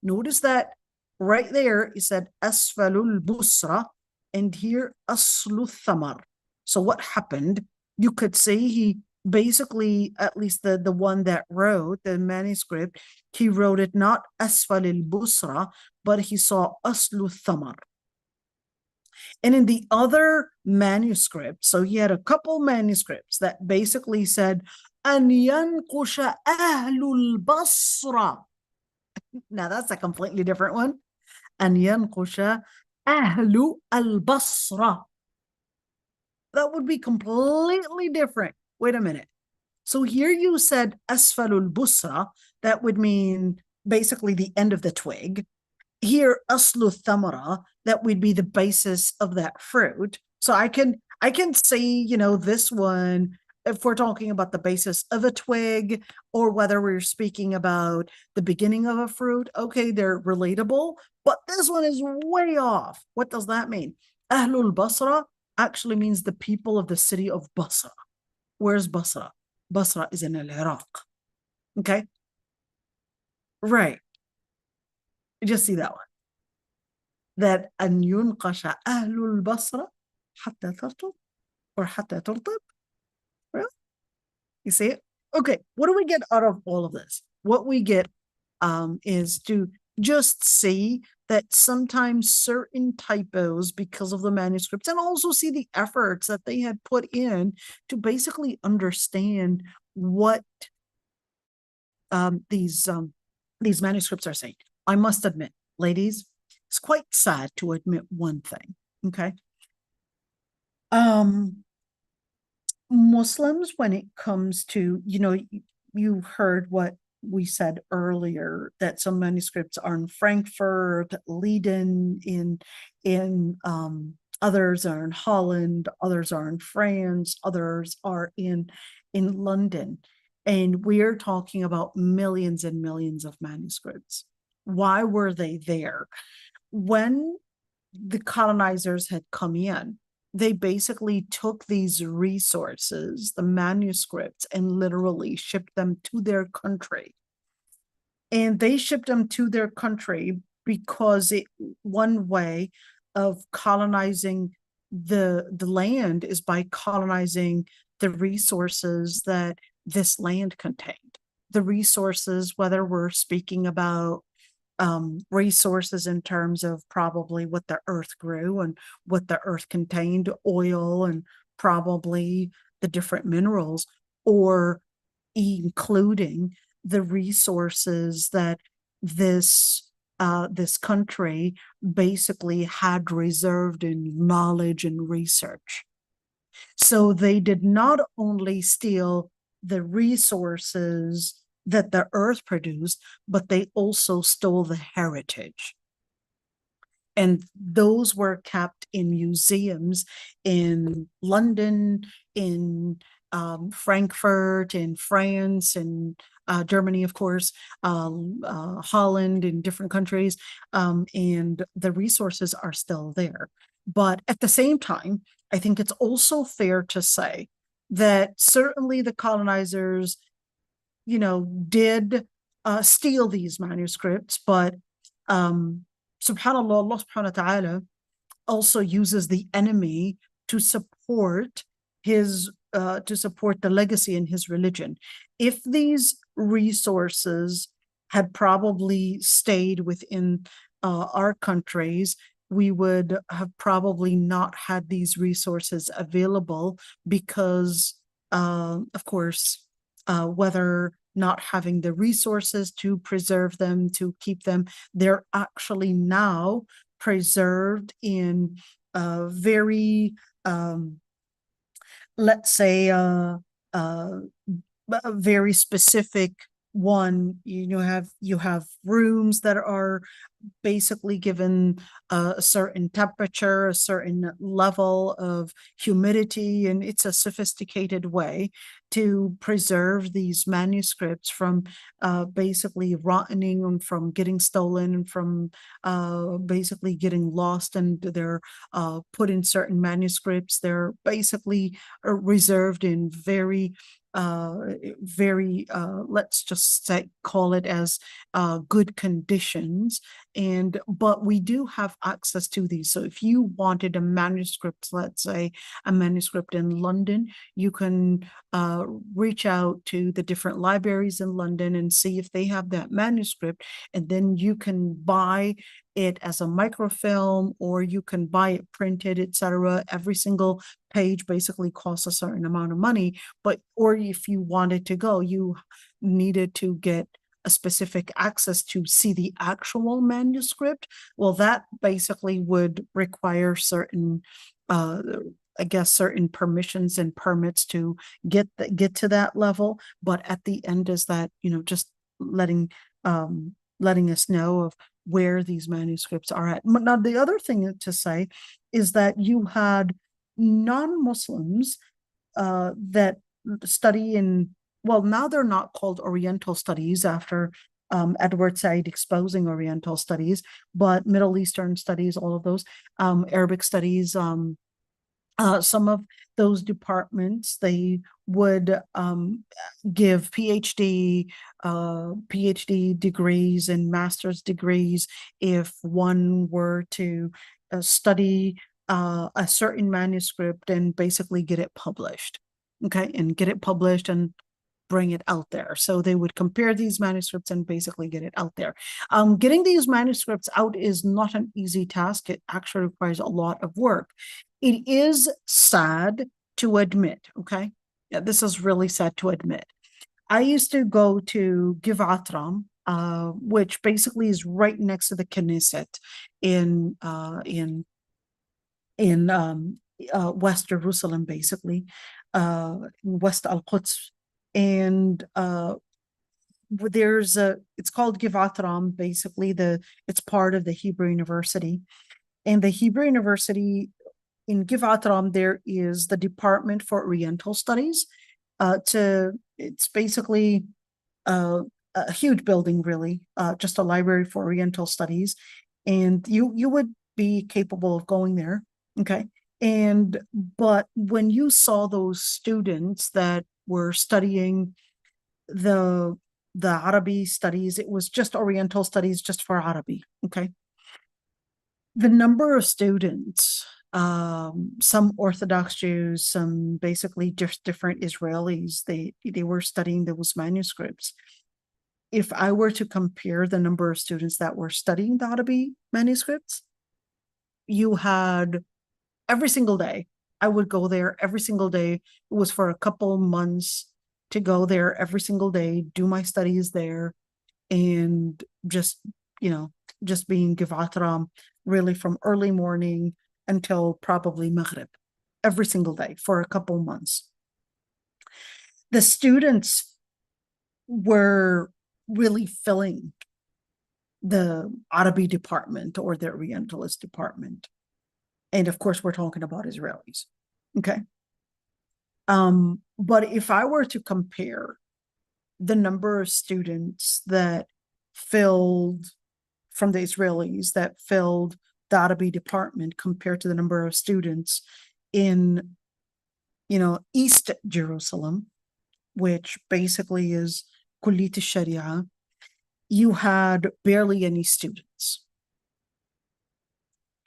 Notice that right there it said أسفل البصرة, and here أصل الثمر. So what happened? You could see he basically, at least the one that wrote the manuscript, he wrote it not أسفل البصرة, but he saw أصل الثمر. And in the other manuscript, so he had a couple manuscripts that basically said أن ينقش أهل البصرة. Now that's a completely different one. أن ينقش أهل البصرة. That would be completely different. Wait a minute. So here you said أسفل البصرة. That would mean basically the end of the twig. Here, aslu thamara, that would be the basis of that fruit. So I can see, you know, this one, if we're talking about the basis of a twig, or whether we're speaking about the beginning of a fruit, okay, they're relatable, but this one is way off. What does that mean? Ahlul Basra actually means the people of the city of Basra. Where's Basra? Basra is in Iraq. Okay? Right. You just see that one. That أن ينقش أهل البصرة حتى ترطب, or حتى ترطب. Well, you see it? Okay, what do we get out of all of this? What we get is to just see that sometimes certain typos, because of the manuscripts, and also see the efforts that they had put in to basically understand what these manuscripts are saying. I must admit, ladies, it's quite sad to admit one thing, okay? Muslims, when it comes to, you know, you heard what we said earlier, that some manuscripts are in Frankfurt, Leiden, in others are in Holland, others are in France, others are in London. And we're talking about millions and millions of manuscripts. Why were they there? When the colonizers had come in, they basically took these resources, the manuscripts, and literally shipped them to their country. And they shipped them to their country because one way of colonizing the land is by colonizing the resources that this land contained. The resources, whether we're speaking about resources in terms of probably what the earth grew and what the earth contained, oil and probably the different minerals, or including the resources that this country basically had reserved in knowledge and research. So they did not only steal the resources that the earth produced, but they also stole the heritage. And those were kept in museums in London, in Frankfurt, in France, and Germany, of course, Holland, in different countries, and the resources are still there. But at the same time, I think it's also fair to say that certainly the colonizers, did steal these manuscripts, but subhanAllah, Allah subhanahu wa ta'ala also uses the enemy to support the legacy in his religion. If these resources had probably stayed within our countries, we would have probably not had these resources available because, of course, whether not having the resources to preserve them, to keep them, they're actually now preserved in very, let's say, a very specific one. You have rooms that are basically given a certain temperature, a certain level of humidity, and it's a sophisticated way to preserve these manuscripts from basically rotting and from getting stolen and from basically getting lost, and they're put in certain manuscripts. They're basically reserved in very let's just say, call it as good conditions. But we do have access to these. So if you wanted a manuscript, let's say a manuscript in London, you can reach out to the different libraries in London and see if they have that manuscript, and then you can buy it as a microfilm, or you can buy it printed, etc. Every single page basically costs a certain amount of money, or if you wanted to go, you needed to get a specific access to see the actual manuscript. Well, that basically would require certain certain permissions and permits to get to that level. But at the end is that, just letting us know of where these manuscripts are at. Now, the other thing to say is that you had non-Muslims that study now they're not called Oriental studies after Edward Said exposing Oriental studies, but Middle Eastern studies, all of those, Arabic studies, some of those departments, they would give PhD degrees and master's degrees if one were to study a certain manuscript and basically get it published. Okay, and get it published and bring it out there. So they would compare these manuscripts and basically get it out there. Getting these manuscripts out is not an easy task. It actually requires a lot of work. It is sad to admit, okay? Yeah, this is really sad to admit. I used to go to Givatram, which basically is right next to the Knesset in West Jerusalem, basically, West Al-Quds. And it's called Givatram, basically it's part of the Hebrew University. And the Hebrew University in Givatram, there is the Department for Oriental Studies. It's basically a huge building, really, just a library for Oriental Studies. And you would be capable of going there, okay? But when you saw those students that were studying the Arabic studies, it was just Oriental studies, just for Arabic, okay? The number of students, some Orthodox Jews, some basically just different Israelis, they were studying those manuscripts. if I were to compare the number of students that were studying the Arabic manuscripts, you had every single day. I would go there every single day. It was for a couple months to go there every single day, do my studies there, and just, just being Givatram really from early morning until probably Maghrib, every single day for a couple months. The students were really filling the Arabic department or the Orientalist department. And of course, we're talking about Israelis. Okay. But if I were to compare the number of students that filled from the Israelis that filled the Arabic department compared to the number of students in, East Jerusalem, which basically is Kulliyat al-Sharia, you had barely any students.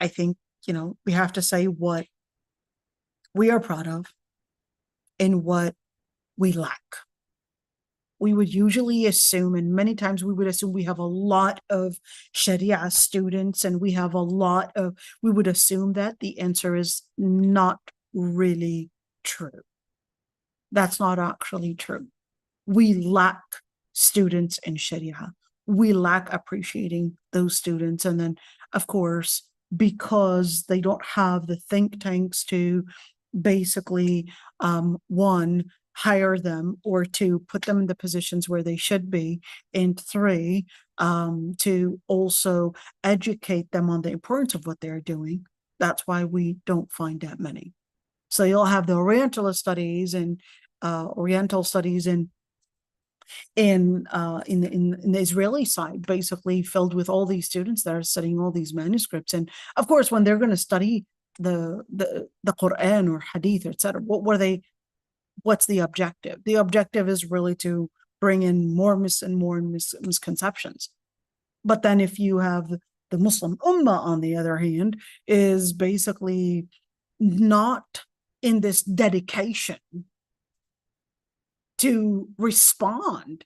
I think, we have to say what we are proud of and what we lack. We would usually assume, and many times we would assume we have a lot of Sharia students and we would assume that. The answer is not really true. That's not actually true. We lack students in Sharia. We lack appreciating those students. And then, of course, because they don't have the think tanks to basically, one, hire them, or two, put them in the positions where they should be, and three, to also educate them on the importance of what they're doing. That's why we don't find that many. So you'll have the Orientalist studies and Oriental studies in the Israeli side, basically filled with all these students that are studying all these manuscripts. And of course, when they're going to study the Quran or Hadith, etc., what's the objective? The objective is really to bring in more misconceptions. But then if you have the Muslim Ummah, on the other hand, is basically not in this dedication to respond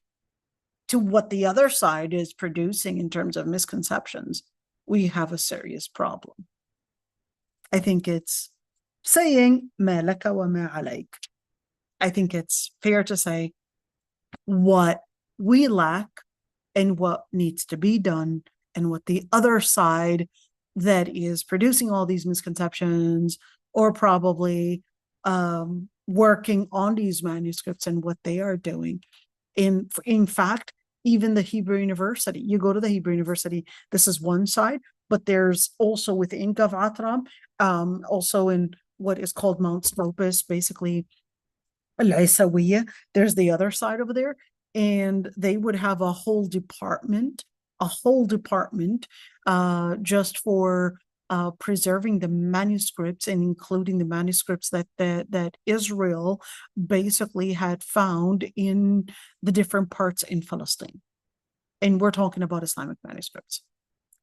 to what the other side is producing in terms of misconceptions, we have a serious problem. I think it's saying ma laka wa ma alayk. I think it's fair to say what we lack and what needs to be done, and what the other side that is producing all these misconceptions, or probably working on these manuscripts, and what they are doing. In fact, even the Hebrew University, you go to the Hebrew University, this is one side, but there's also within Gavatram, also in what is called Mount Scopus, basically Al-Isawiyya, there's the other side over there, and they would have a whole department just for preserving the manuscripts, and including the manuscripts that Israel basically had found in the different parts in Palestine. And we're talking about Islamic manuscripts.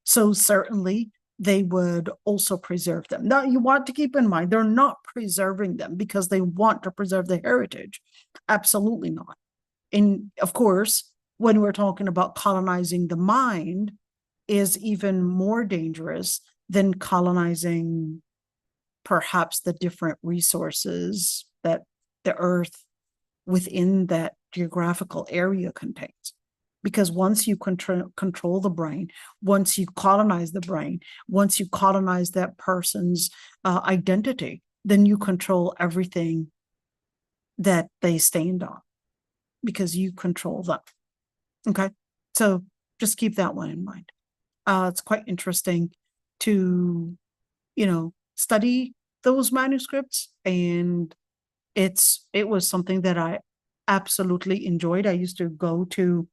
So certainly they would also preserve them. Now, you want to keep in mind, they're not preserving them because they want to preserve the heritage. Absolutely not. And of course, when we're talking about colonizing the mind, is even more dangerous than colonizing perhaps the different resources that the earth within that geographical area contains. Because once you control the brain, once you colonize the brain, once you colonize that person's identity, then you control everything that they stand on, because you control them. Okay, so just keep that one in mind. It's quite interesting to, study those manuscripts, and it was something that I absolutely enjoyed. I used to go to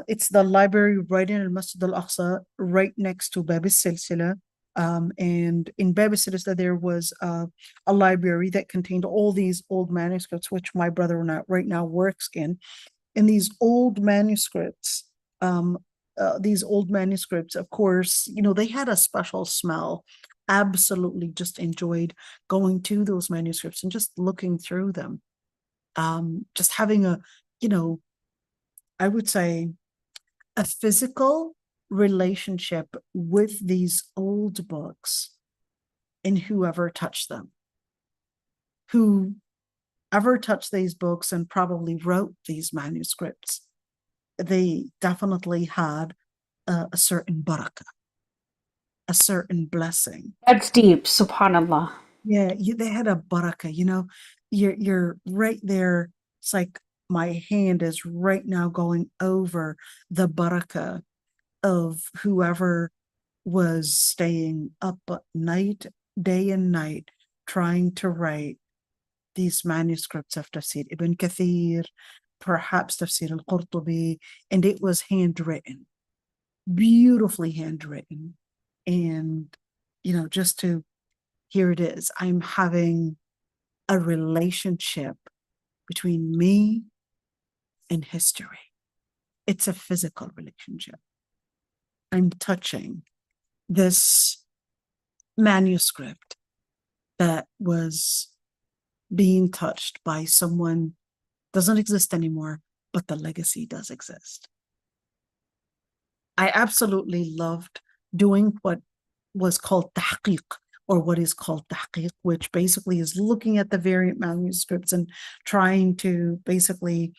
it's the library right in Al-Masjid Al-Aqsa, right next to Bab al-Silsila. And in Bab al-Silsila, there was a library that contained all these old manuscripts, which my brother right now works in. And these old manuscripts, of course, they had a special smell. Absolutely just enjoyed going to those manuscripts and just looking through them. Just having I would say, a physical relationship with these old books and whoever touched them. Whoever touched these books and probably wrote these manuscripts, they definitely had a certain barakah, a certain blessing. That's deep, subhanallah. Yeah, they had a barakah, you know, you're right there. It's like my hand is right now going over the barakah of whoever was staying up at night, day and night, trying to write these manuscripts of Tafsir Ibn Kathir, perhaps Tafsir al-Qurtubi, and it was handwritten, beautifully handwritten. And, you know, just to, here it is, I'm having a relationship between me and history. It's a physical relationship. I'm touching this manuscript that was being touched by someone doesn't exist anymore, but the legacy does exist. I absolutely loved doing what was called tahqiq, or what is called tahqiq, which basically is looking at the variant manuscripts and trying to basically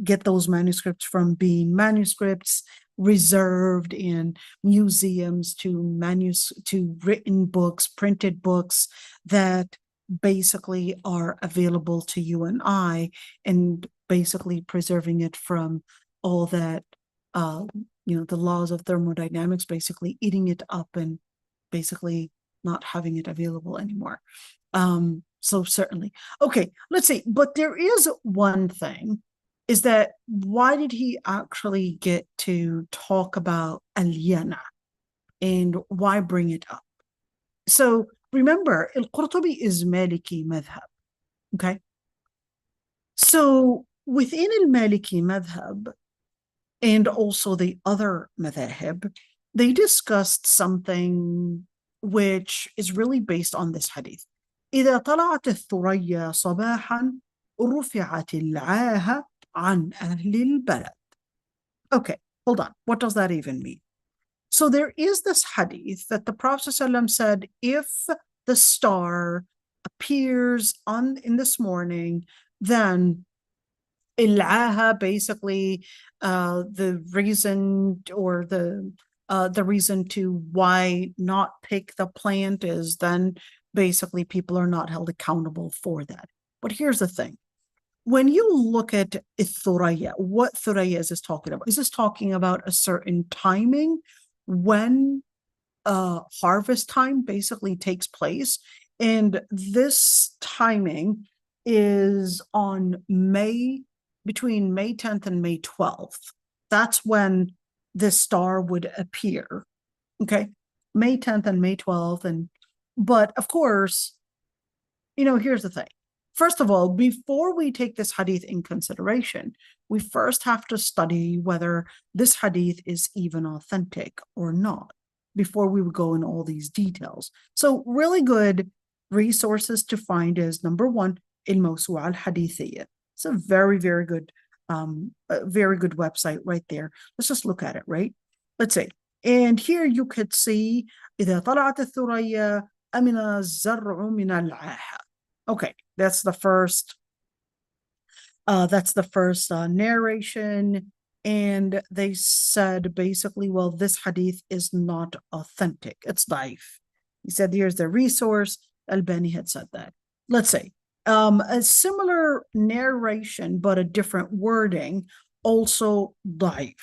get those manuscripts from being manuscripts reserved in museums to written books, printed books that basically are available to you and I, and basically preserving it from all that, you know, the laws of thermodynamics, basically eating it up and basically not having it available anymore. So certainly. Okay, let's see. But there is one thing, is that why did he actually get to talk about al-yana and why bring it up? So remember, al-Qurtubi is Maliki madhab, okay? So within al-Maliki madhab and also the other madhahib, they discussed something which is really based on this hadith. إذا طلعت الثريا صباحا رفعت العاهة عن أهل البلد. Okay, hold on. What does that even mean? So there is this hadith that the Prophet ﷺ said, if the star appears in this morning, then ilaha, basically the reason, or the reason to why not pick the plant is then basically people are not held accountable for that. But here's the thing. When you look at Thuraya, what Thuraya is this talking about? Is this talking about a certain timing when harvest time basically takes place? And this timing is on between May 10th and May 12th. That's when this star would appear. Okay, May 10th and May 12th. But of course, you know, here's the thing. First of all, before we take this hadith in consideration, we first have to study whether this hadith is even authentic or not, before we would go in all these details. So really good resources to find is, number one, al-Mawsu'a al-Hadithiyya. It's a very, very good website right there. Let's just look at it, right? Let's see. And here you could see, إذا طلعت الثريا أمن الزرع من العاهة. Okay, that's the first narration. And they said basically, well, this hadith is not authentic. It's daif. He said, here's the resource. Al-Bani had said that. Let's say a similar narration, but a different wording, also daif.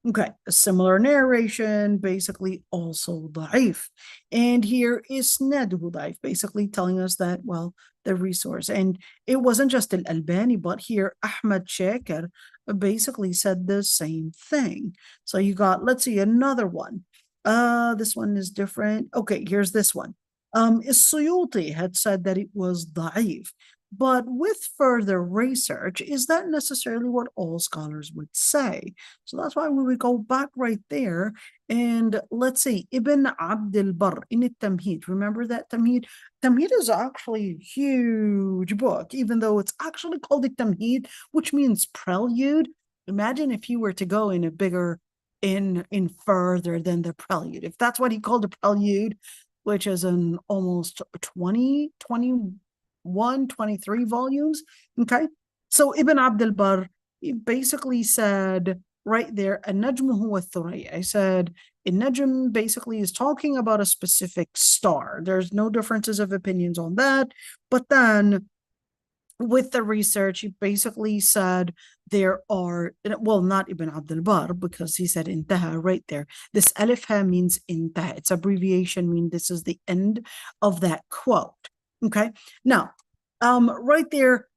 Okay, a similar narration, basically also daif. And here is Naduhu daif, basically telling us that, well, the resource. And it wasn't just Al-Albani, but here Ahmad Shakir basically said the same thing. So you got, let's see, another one. This one is different. Okay, here's this one. Suyuti had said that it was da'if. But with further research, is that necessarily what all scholars would say? So that's why we would go back right there. And let's see, Ibn Abd al-Barr in al-Tamheed. Remember that Tamheed? Tamheed is actually a huge book, even though it's actually called a Tamheed, which means prelude. imagine if you were to go in a bigger, in further than the prelude. If that's what he called a prelude, which is in almost 20, 21, 23 volumes. Okay. So Ibn Abd al-Barr basically said right there, النجم هو الثريا. I said, النجم basically is talking about a specific star. There's no differences of opinions on that. But then with the research, he basically said there are, well, not Ibn Abd al-Barr, because he said intaha right there. This alif ha means intaha. Its abbreviation means this is the end of that quote. Okay. Now, right there,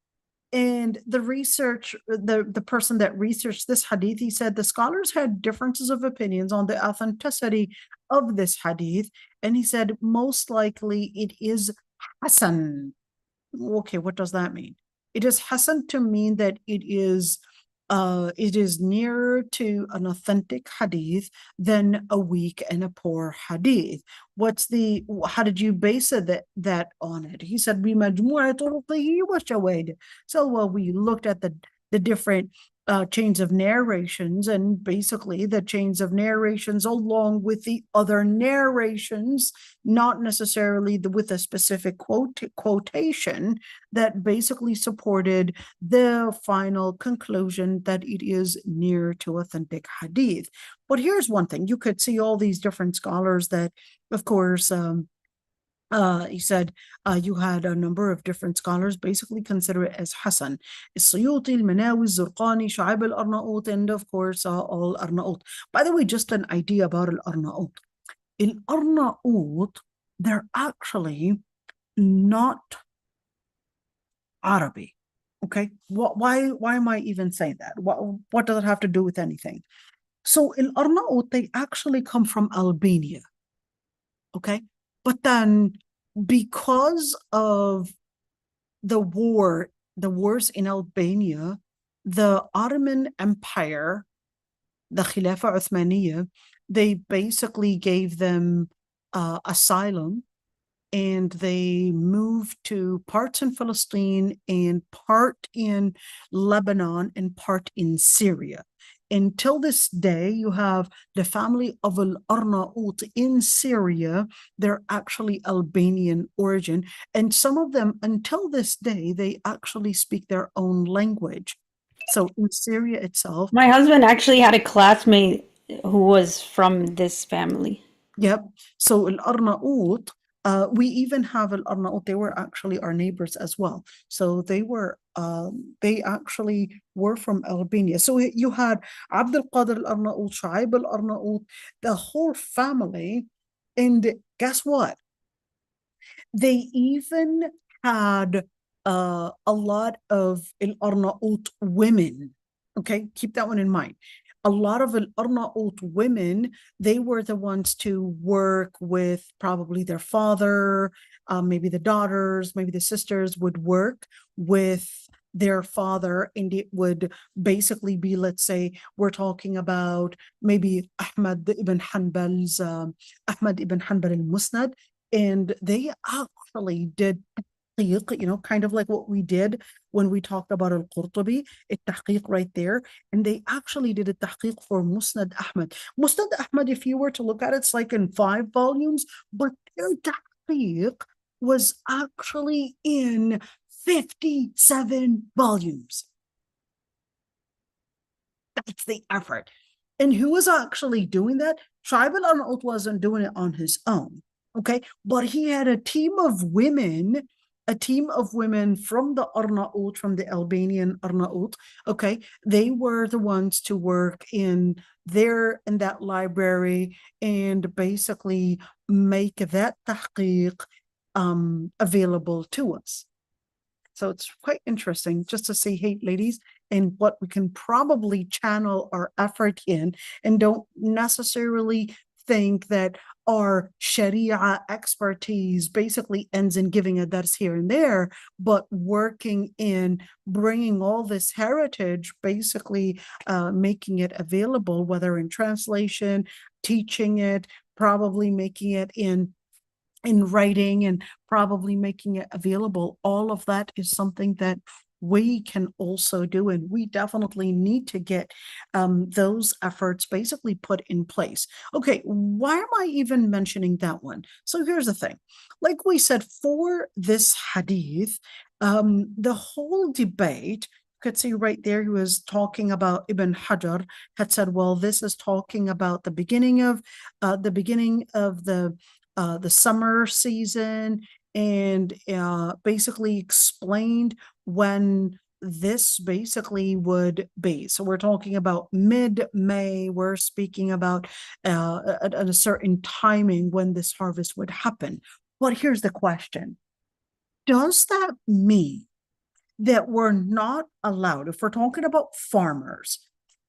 and the research, the person that researched this hadith, he said the scholars had differences of opinions on the authenticity of this hadith. And he said, most likely it is Hasan. Okay, what does that mean? It is Hasan to mean that it is nearer to an authentic hadith than a weak and a poor hadith. How did you base that on it? He said, so, well, we looked at the different chains of narrations, and basically the chains of narrations along with the other narrations, not necessarily with a specific quotation, that basically supported the final conclusion that it is near to authentic hadith. But here's one thing: you could see all these different scholars that, of course, he said you had a number of different scholars basically consider it as Hasan. As-Suyuti, al-Manawi, Zurqani, Shu'aib al-Arnaut, and of course all Arnaut. By the way, just an idea about al-Arnaut. Al-Arnaut, they're actually not Arabic. Okay, why am I even saying that? What does it have to do with anything? So al-Arnaut, they actually come from Albania. Okay, but then because of the wars in Albania, the Ottoman Empire, the Khilafah Uthmaniyya, they basically gave them asylum, and they moved to parts in Palestine and part in Lebanon and part in Syria. Until this day, you have the family of al-Arnaut in Syria. They're actually Albanian origin. And some of them, until this day, they actually speak their own language. So in Syria itself. My husband actually had a classmate who was from this family. Yep. So al-Arnaut, we even have al-Arnaut, they were actually our neighbors as well. So they actually were from Albania. So you had Abd al-Qadir al-Arnaut, Shu'aib al-Arnaut, the whole family. And guess what? They even had a lot of al-Arnaut women. Okay, keep that one in mind. A lot of al-Arnaut women, they were the ones to work with probably their father, maybe the daughters, maybe the sisters would work with their father, and it would basically be, let's say, we're talking about maybe Ahmad ibn Hanbal al-Musnad, and they actually did, kind of like what we did when we talked about al-Qurtubi, al-Tahqiq right there. And they actually did a tahqiq for Musnad Ahmad. Musnad Ahmad, if you were to look at it, it's like in 5 volumes, but their tahqiq was actually in 57 volumes. That's the effort. And who was actually doing that? Shu'aib al-Arnaut wasn't doing it on his own. Okay, but he had a team of women from the Arnaut, from the Albanian Arnaut. Okay, they were the ones to work in that library and basically make that tahqiq available to us. So it's quite interesting just to see, hey, ladies, and what we can probably channel our effort in, and don't necessarily think that our Sharia expertise basically ends in giving a dars here and there, but working in bringing all this heritage, basically making it available, whether in translation, teaching it, probably making it in writing, and probably making it available. All of that is something that we can also do, and we definitely need to get those efforts basically put in place. Okay, why am I even mentioning that one? So here's the thing. Like we said, for this hadith, the whole debate, you could see right there, he was talking about Ibn Hajar had said, well, this is talking about the beginning of the summer season, and basically explained when this basically would be. So we're talking about mid-May. We're speaking about at a certain timing when this harvest would happen. But here's the question. Does that mean that we're not allowed, if we're talking about farmers,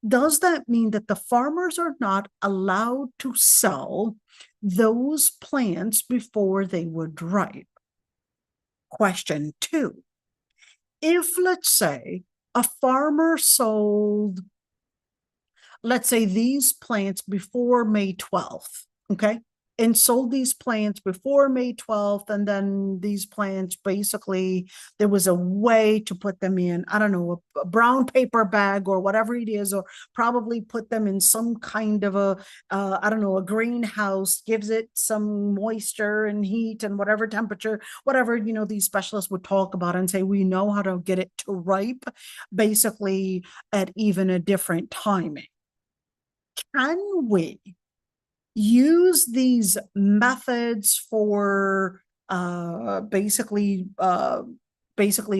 does that mean that the farmers are not allowed to sell those plants before they would ripe? Question 2. If, let's say, a farmer sold, let's say, these plants before May 12th, okay, and sold these plants before May 12th, and then these plants basically, there was a way to put them in, I don't know, a brown paper bag or whatever it is, or probably put them in some kind of a, I don't know, a greenhouse, gives it some moisture and heat and whatever temperature, whatever, you know, these specialists would talk about and say, we know how to get it to ripe, basically at even a different timing. Can we use these methods for basically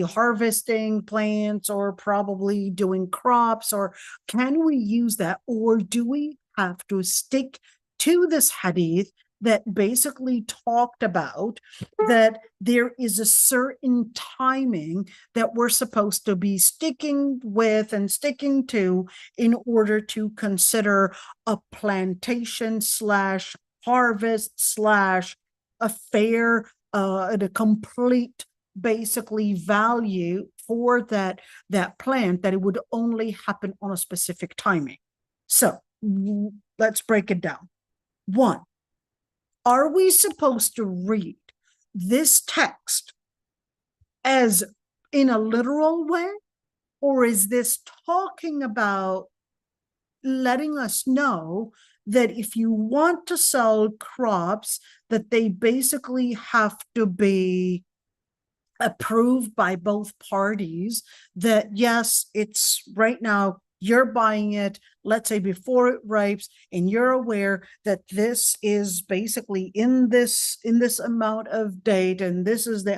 harvesting plants, or probably doing crops, or can we use that, or do we have to stick to this hadith that basically talked about that there is a certain timing that we're supposed to be sticking with and sticking to in order to consider a plantation slash harvest slash a fair and a complete basically value for that plant, that it would only happen on a specific timing? So let's break it down. 1, are we supposed to read this text as in a literal way, or is this talking about letting us know that if you want to sell crops, that they basically have to be approved by both parties, that yes, it's right now, you're buying it, let's say before it ripes, and you're aware that this is basically in this amount of date, and this is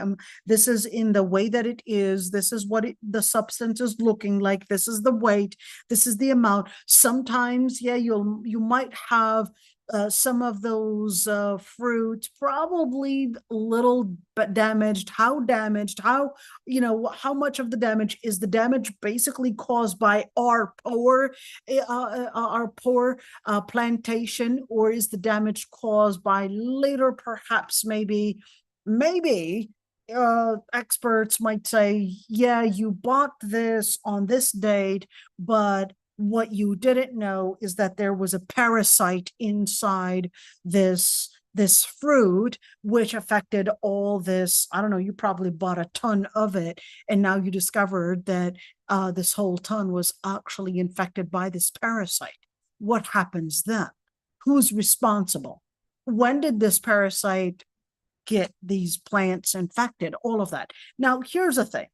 this is in the way that it is, this is what the substance is looking like, this is the weight, this is the amount. Sometimes, yeah, you might have some of those fruits probably a little but damaged. How damaged? How, you know, how much of the damage is the damage basically caused by our poor plantation, or is the damage caused by later, perhaps maybe experts might say, yeah, you bought this on this date, but what you didn't know is that there was a parasite inside this fruit, which affected all this. I don't know, you probably bought a ton of it, and now you discovered that this whole ton was actually infected by this parasite. What happens then? Who's responsible? When did this parasite get these plants infected? All of that. Now, here's the thing.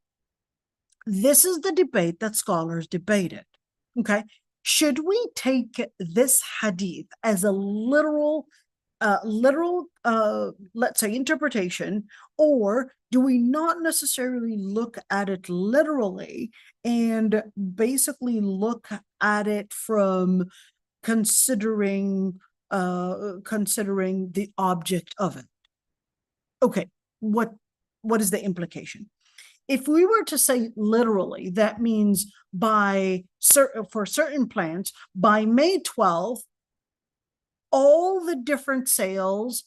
This is the debate that scholars debated. Okay, should we take this hadith as a literal, let's say, interpretation, or do we not necessarily look at it literally and basically look at it from considering the object of it? Okay, what is the implication? If we were to say literally, that means for certain plants, by May 12th, all the different sales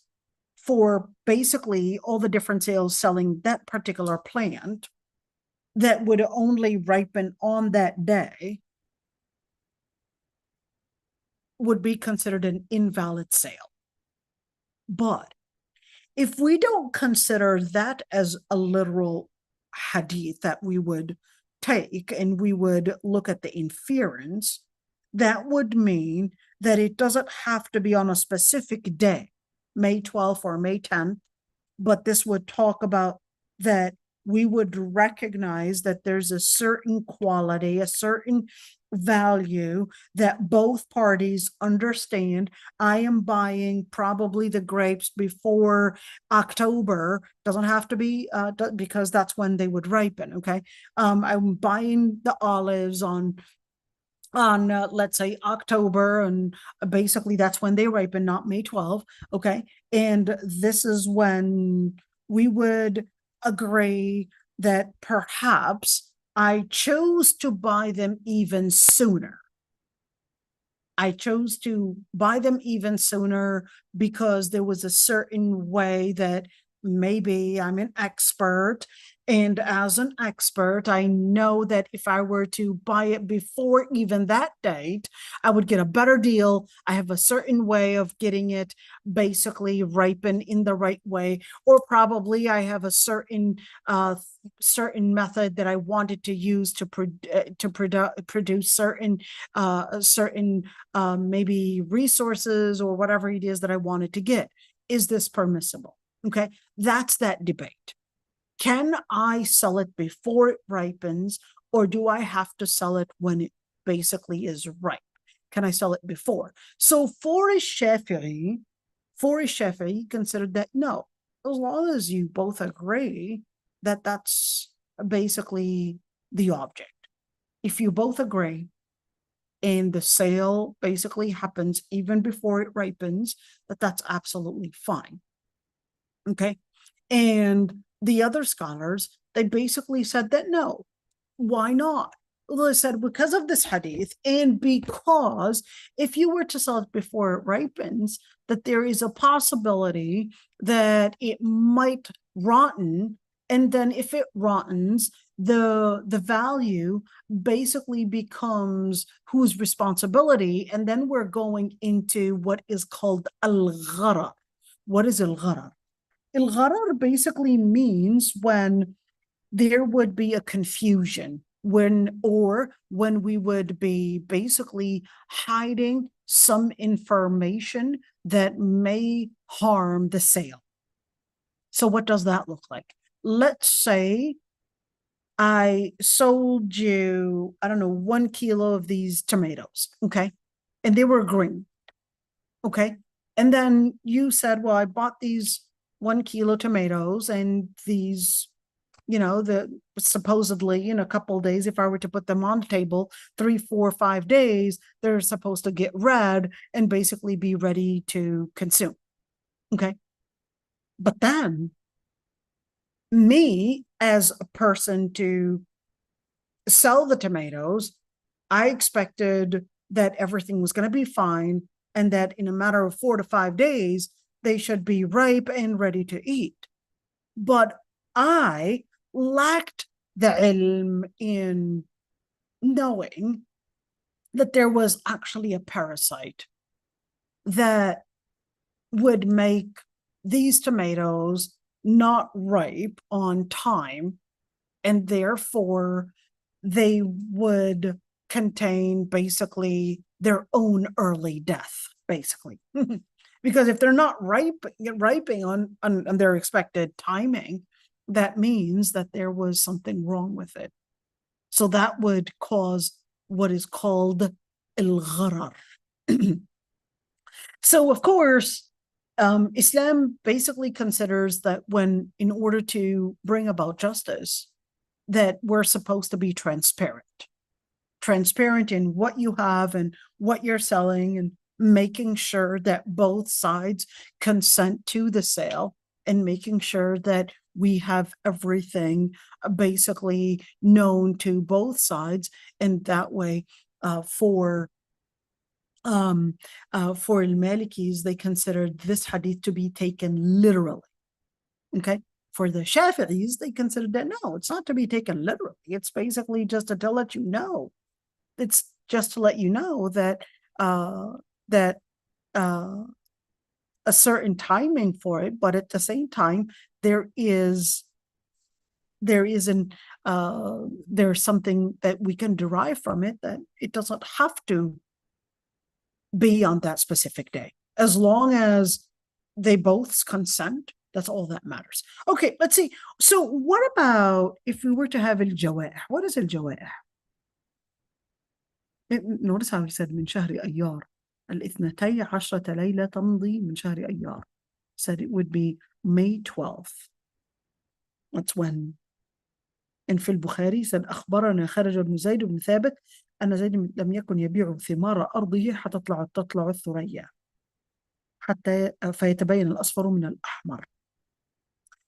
for basically all the different sales selling that particular plant that would only ripen on that day would be considered an invalid sale. But if we don't consider that as a literal hadith that we would take and we would look at the inference, that would mean that it doesn't have to be on a specific day, May 12th or May 10th, but this would talk about that we would recognize that there's a certain quality, a certain value that both parties understand. I am buying probably the grapes before October. Doesn't have to be because that's when they would ripen. Okay. I'm buying the olives on let's say October, and basically that's when they ripen, not May 12th. Okay. And this is when we would agree that perhaps I chose to buy them even sooner. I chose to buy them even sooner because there was a certain way that maybe I'm an expert. And as an expert, I know that if I were to buy it before even that date, I would get a better deal. I have a certain way of getting it basically ripen in the right way, or probably I have a certain method that I wanted to use to produce certain maybe resources or whatever it is that I wanted to get. Is this permissible? Okay, that's that debate. Can I sell it before it ripens, or do I have to sell it when it basically is ripe? Can I sell it before? So for a Shafi'i, considered that no, as long as you both agree that that's basically the object. If you both agree and the sale basically happens even before it ripens, that's absolutely fine. Okay. And the other scholars, they basically said that no, why not? Well, they said because of this hadith, and because if you were to sell it before it ripens, that there is a possibility that it might rotten, and then if it rottens, the value basically becomes whose responsibility, and then we're going into what is called al-gharar. What is al-gharar? Al-gharar basically means when there would be a confusion, when we would be basically hiding some information that may harm the sale. So what does that look like? Let's say I sold you, I don't know, 1 kilo of these tomatoes, okay? And they were green, okay? And then you said, well, I bought these 1 kilo tomatoes, and these, the supposedly in a couple of days, if I were to put them on the table, 3, 4, 5 days, they're supposed to get red and basically be ready to consume. Okay. But then me as a person to sell the tomatoes, I expected that everything was going to be fine, and that in a matter of 4 to 5 days, they should be ripe and ready to eat. But I lacked the ilm in knowing that there was actually a parasite that would make these tomatoes not ripe on time, and therefore they would contain basically their own early death, basically. Because if they're not ripening on their expected timing, that means that there was something wrong with it. So that would cause what is called al-gharar. So of course, Islam basically considers that in order to bring about justice, that we're supposed to be transparent in what you have and what you're selling, and making sure that both sides consent to the sale, and making sure that we have everything basically known to both sides. And that way, for al-Malikis, they considered this hadith to be taken literally. Okay. For the Shafi'is, they considered that no, it's not to be taken literally. It's basically just to let you know. It's just to let you know that a certain timing for it, but at the same time, there is an there's something that we can derive from it, that it doesn't have to be on that specific day. As long as they both consent, that's all that matters. Okay, let's see. So what about if we were to have al-jawa'ih? What is al-jawa'ih? Notice how he said من شهر أيار الاثنتي عشرة ليلة تمضي من شهر أيار. Said it would be May 12th. That's when. And في البخاري said أخبرنا خرج بن زيد بن ثابت أن زيد لم يكن يبيع ثمار أرضه حتى تطلع الثريا حتى فيتبين الأصفر من الأحمر.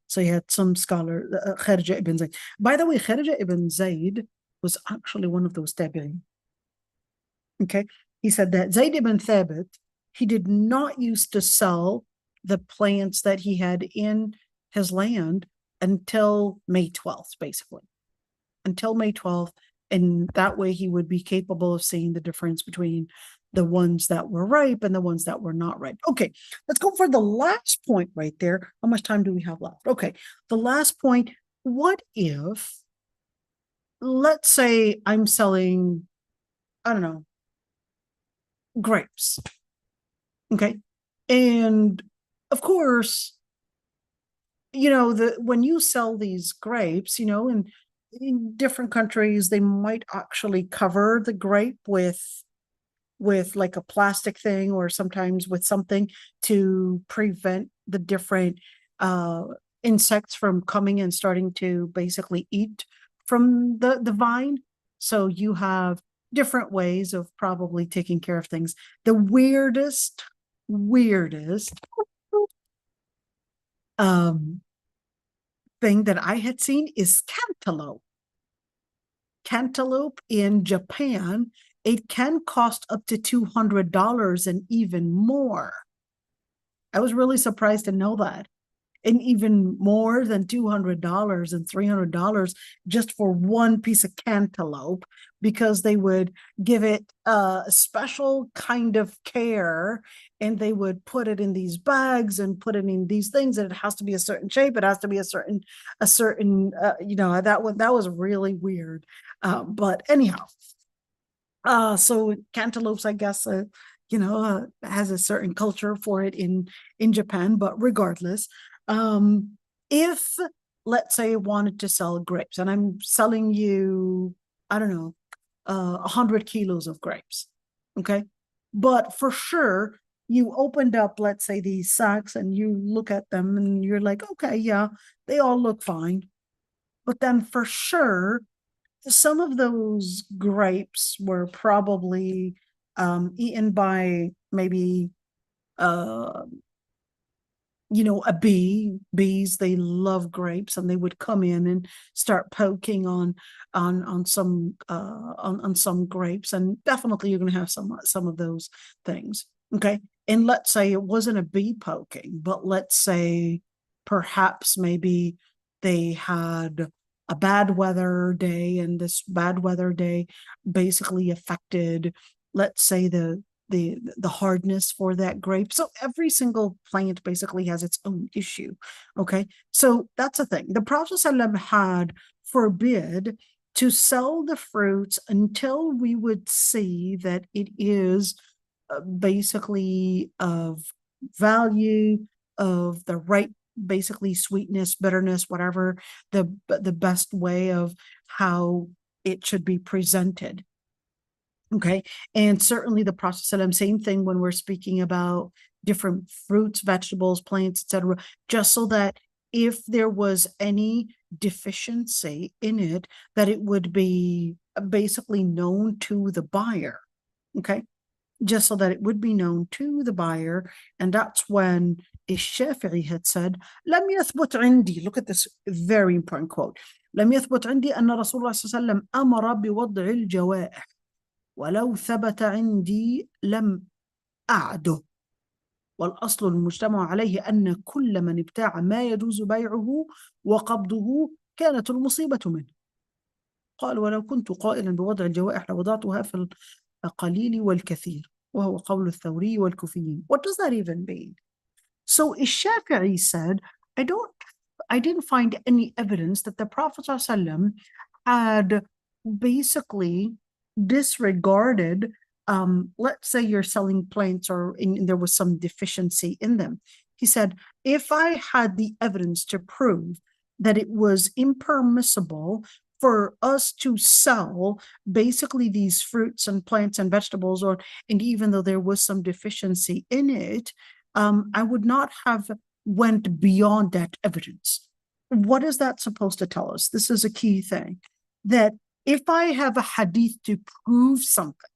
So you had some scholar, Kharija ibn Zayd. By the way, Kharija ibn Zayd was actually one of those tabi'in. Okay, he said that Zayd ibn Thabit, he did not used to sell the plants that he had in his land until May 12th, basically. Until May 12th, and that way he would be capable of seeing the difference between the ones that were ripe and the ones that were not ripe. Okay, let's go for the last point right there. How much time do we have left? Okay, the last point, what if, let's say I'm selling, I don't know, grapes, okay? And of course, you know, when you sell these grapes, you know, in different countries, they might actually cover the grape with like a plastic thing, or sometimes with something to prevent the different insects from coming and starting to basically eat from the vine. So you have different ways of probably taking care of things. The weirdest thing that I had seen is cantaloupe. Cantaloupe in Japan, it can cost up to $200 and even more. I was really surprised to know that. And even more than $200 and $300 just for one piece of cantaloupe, because they would give it a special kind of care, and they would put it in these bags and put it in these things, and it has to be a certain shape. It has to be a certain you know, that was really weird. But anyhow, so cantaloupes, I guess, you know, has a certain culture for it in Japan. But regardless, if, let's say, I wanted to sell grapes, and I'm selling you, I don't know, 100 kilos of grapes, okay? But for sure, you opened up, let's say, these sacks, and you look at them, and you're like, okay, yeah, they all look fine. But then for sure, some of those grapes were probably eaten by maybe you know, bees. They love grapes, and they would come in and start poking on some grapes, and definitely you're going to have some of those things. Okay, and let's say it wasn't a bee poking, but let's say perhaps maybe they had a bad weather day, and this bad weather day basically affected, let's say, the hardness for that grape. So every single plant basically has its own issue. Okay, so that's the thing. The Prophet ﷺ had forbid to sell the fruits until we would see that it is basically of value, of the right, basically sweetness, bitterness, whatever the best way of how it should be presented. Okay, and certainly the Prophet ﷺ, same thing when we're speaking about different fruits, vegetables, plants, etc., just so that if there was any deficiency in it, that it would be basically known to the buyer. Okay, just so that it would be known to the buyer. And that's when الشافعي had said, لم يثبت عندي, look at this very important quote, لم يثبت عندي أن رسول الله صلى الله عليه وسلم أمر بوضع الجوائح ولو ثبت عندي لم أعده والأصل المجتمع عليه أن كل من ابتاع ما يجوز بيعه وقبضه كانت المصيبة منه. قال ولو كنت قائلا بوضع الجوائح لوضعتها في القليل والكثير وهو قول الثوري والكوفيين. What does that even mean? So Shafi'i said, I didn't find any evidence that the Prophet ﷺ had basically disregarded, let's say you're selling plants and there was some deficiency in them. He said, if I had the evidence to prove that it was impermissible for us to sell basically these fruits and plants and vegetables, and even though there was some deficiency in it, I would not have went beyond that evidence. What is that supposed to tell us? This is a key thing, that if I have a hadith to prove something,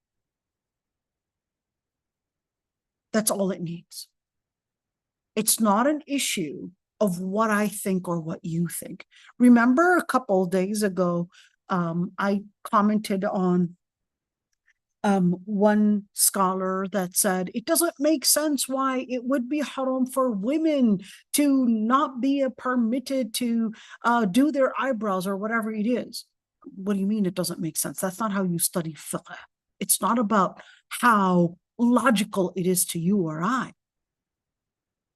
that's all it needs. It's not an issue of what I think or what you think. Remember a couple of days ago, I commented on one scholar that said it doesn't make sense why it would be haram for women to not be permitted to do their eyebrows or whatever it is. What do you mean it doesn't make sense? That's not how you study fiqh. It's not about how logical it is to you or I.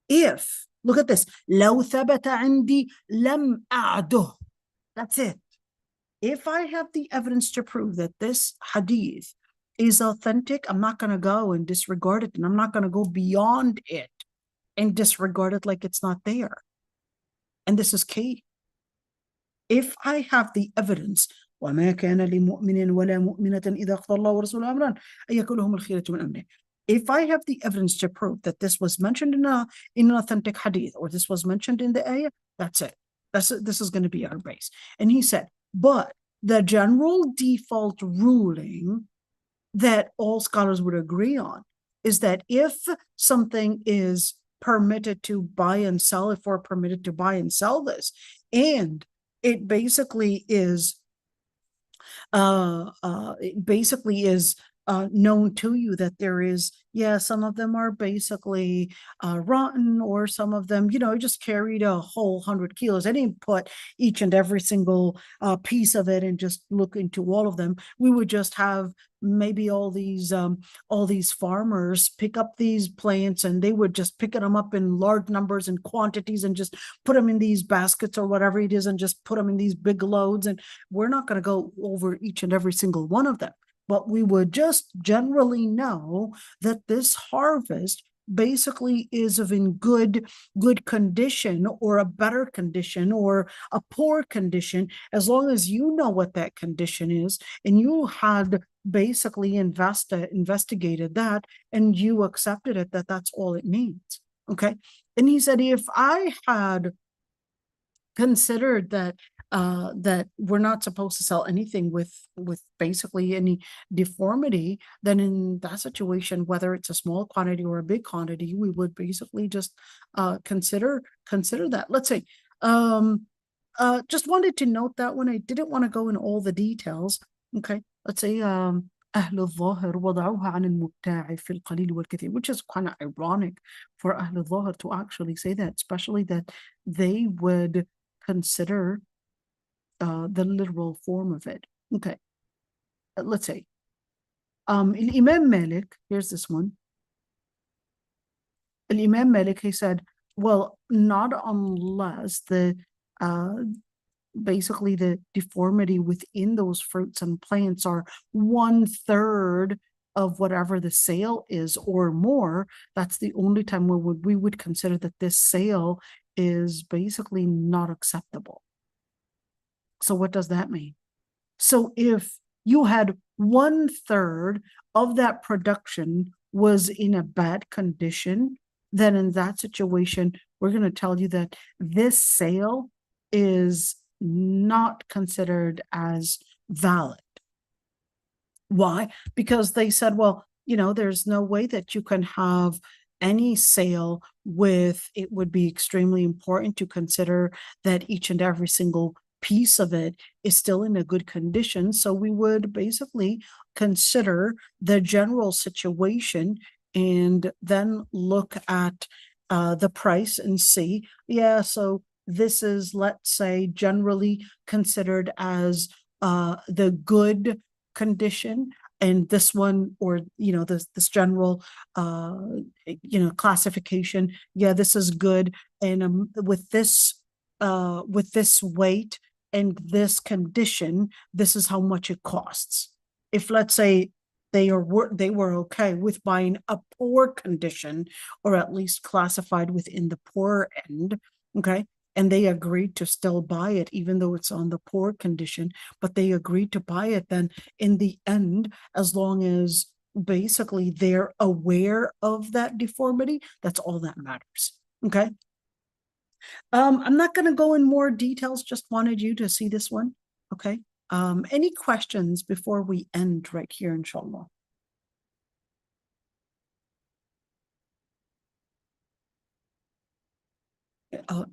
If, look at this, لو ثبت عندي لم أعده. That's it. If I have the evidence to prove that this hadith is authentic, I'm not going to go and disregard it, and I'm not going to go beyond it and disregard it like it's not there. And this is key. If I have the evidence, وما كان لمؤمن ولا مؤمنة إذا قضى الله ورسوله أمرا أن يكون لهم الخيرة من أمره. If I have the evidence to prove that this was mentioned in an authentic hadith, or this was mentioned in the ayah, that's it. This is going to be our base. And he said, but the general default ruling that all scholars would agree on is that if something is permitted to buy and sell, if we're permitted to buy and sell this, and it basically is known to you that there is, some of them are basically rotten, or some of them, just carried a whole 100 kilos. I didn't put each and every single piece of it and just look into all of them. We would just have maybe all these farmers pick up these plants, and they would just pick them up in large numbers and quantities and just put them in these baskets or whatever it is, and just put them in these big loads. And we're not going to go over each and every single one of them, but we would just generally know that this harvest basically is of in good condition, or a better condition, or a poor condition, as long as you know what that condition is, and you had basically investigated that, and you accepted it, that's all it means. Okay. And he said, if I had considered that we're not supposed to sell anything with basically any deformity, then in that situation, whether it's a small quantity or a big quantity, we would basically just consider that. Let's say, just wanted to note that when I didn't want to go in all the details. Okay, let's say أهل الظاهر وضعوها عن المبتاع في القليل والكثير, which is kind of ironic for أهل الظاهر to actually say that, especially that they would consider the literal form of it. Okay, let's say Imam Malik, here's this one. Imam Malik, he said, well, not unless the basically the deformity within those fruits and plants are 1/3 of whatever the sale is or more, that's the only time where we would consider that this sale is basically not acceptable. So what does that mean? So if you had 1/3 of that production was in a bad condition, then in that situation, we're going to tell you that this sale is not considered as valid. Why? Because they said, well, there's no way that you can have any sale with, it would be extremely important to consider that each and every single piece of it is still in a good condition. So we would basically consider the general situation and then look at the price and see, so this is, let's say, generally considered as the good condition, and this one, or this general classification, this is good, and with this weight, and this condition, this is how much it costs. If let's say they were okay with buying a poor condition, or at least classified within the poor end, okay, and they agreed to still buy it even though it's on the poor condition, but they agreed to buy it, then in the end, as long as basically they're aware of that deformity, that's all that matters. Okay. I'm not going to go in more details, just wanted you to see this one. Okay. Any questions before we end right here, inshallah?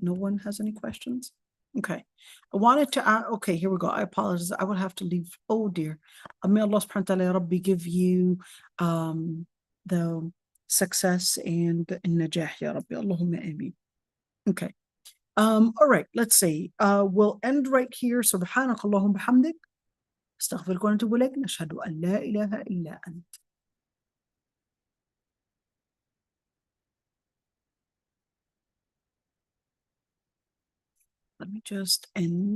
No one has any questions? Okay. I wanted to add, okay, here we go. I apologize. I will have to leave. Oh dear. May Allah subhanahu wa ta'ala, Ya Rabbi, give you the success and the najah, Ya Rabbi. Allahumma ameen. Okay. All right, let's see. We'll end right here. Subhanak Allahumma bihamdik. Astaghfiruka wa atubu ilayk. Nashhadu an la ilaha illa ant. Let me just end.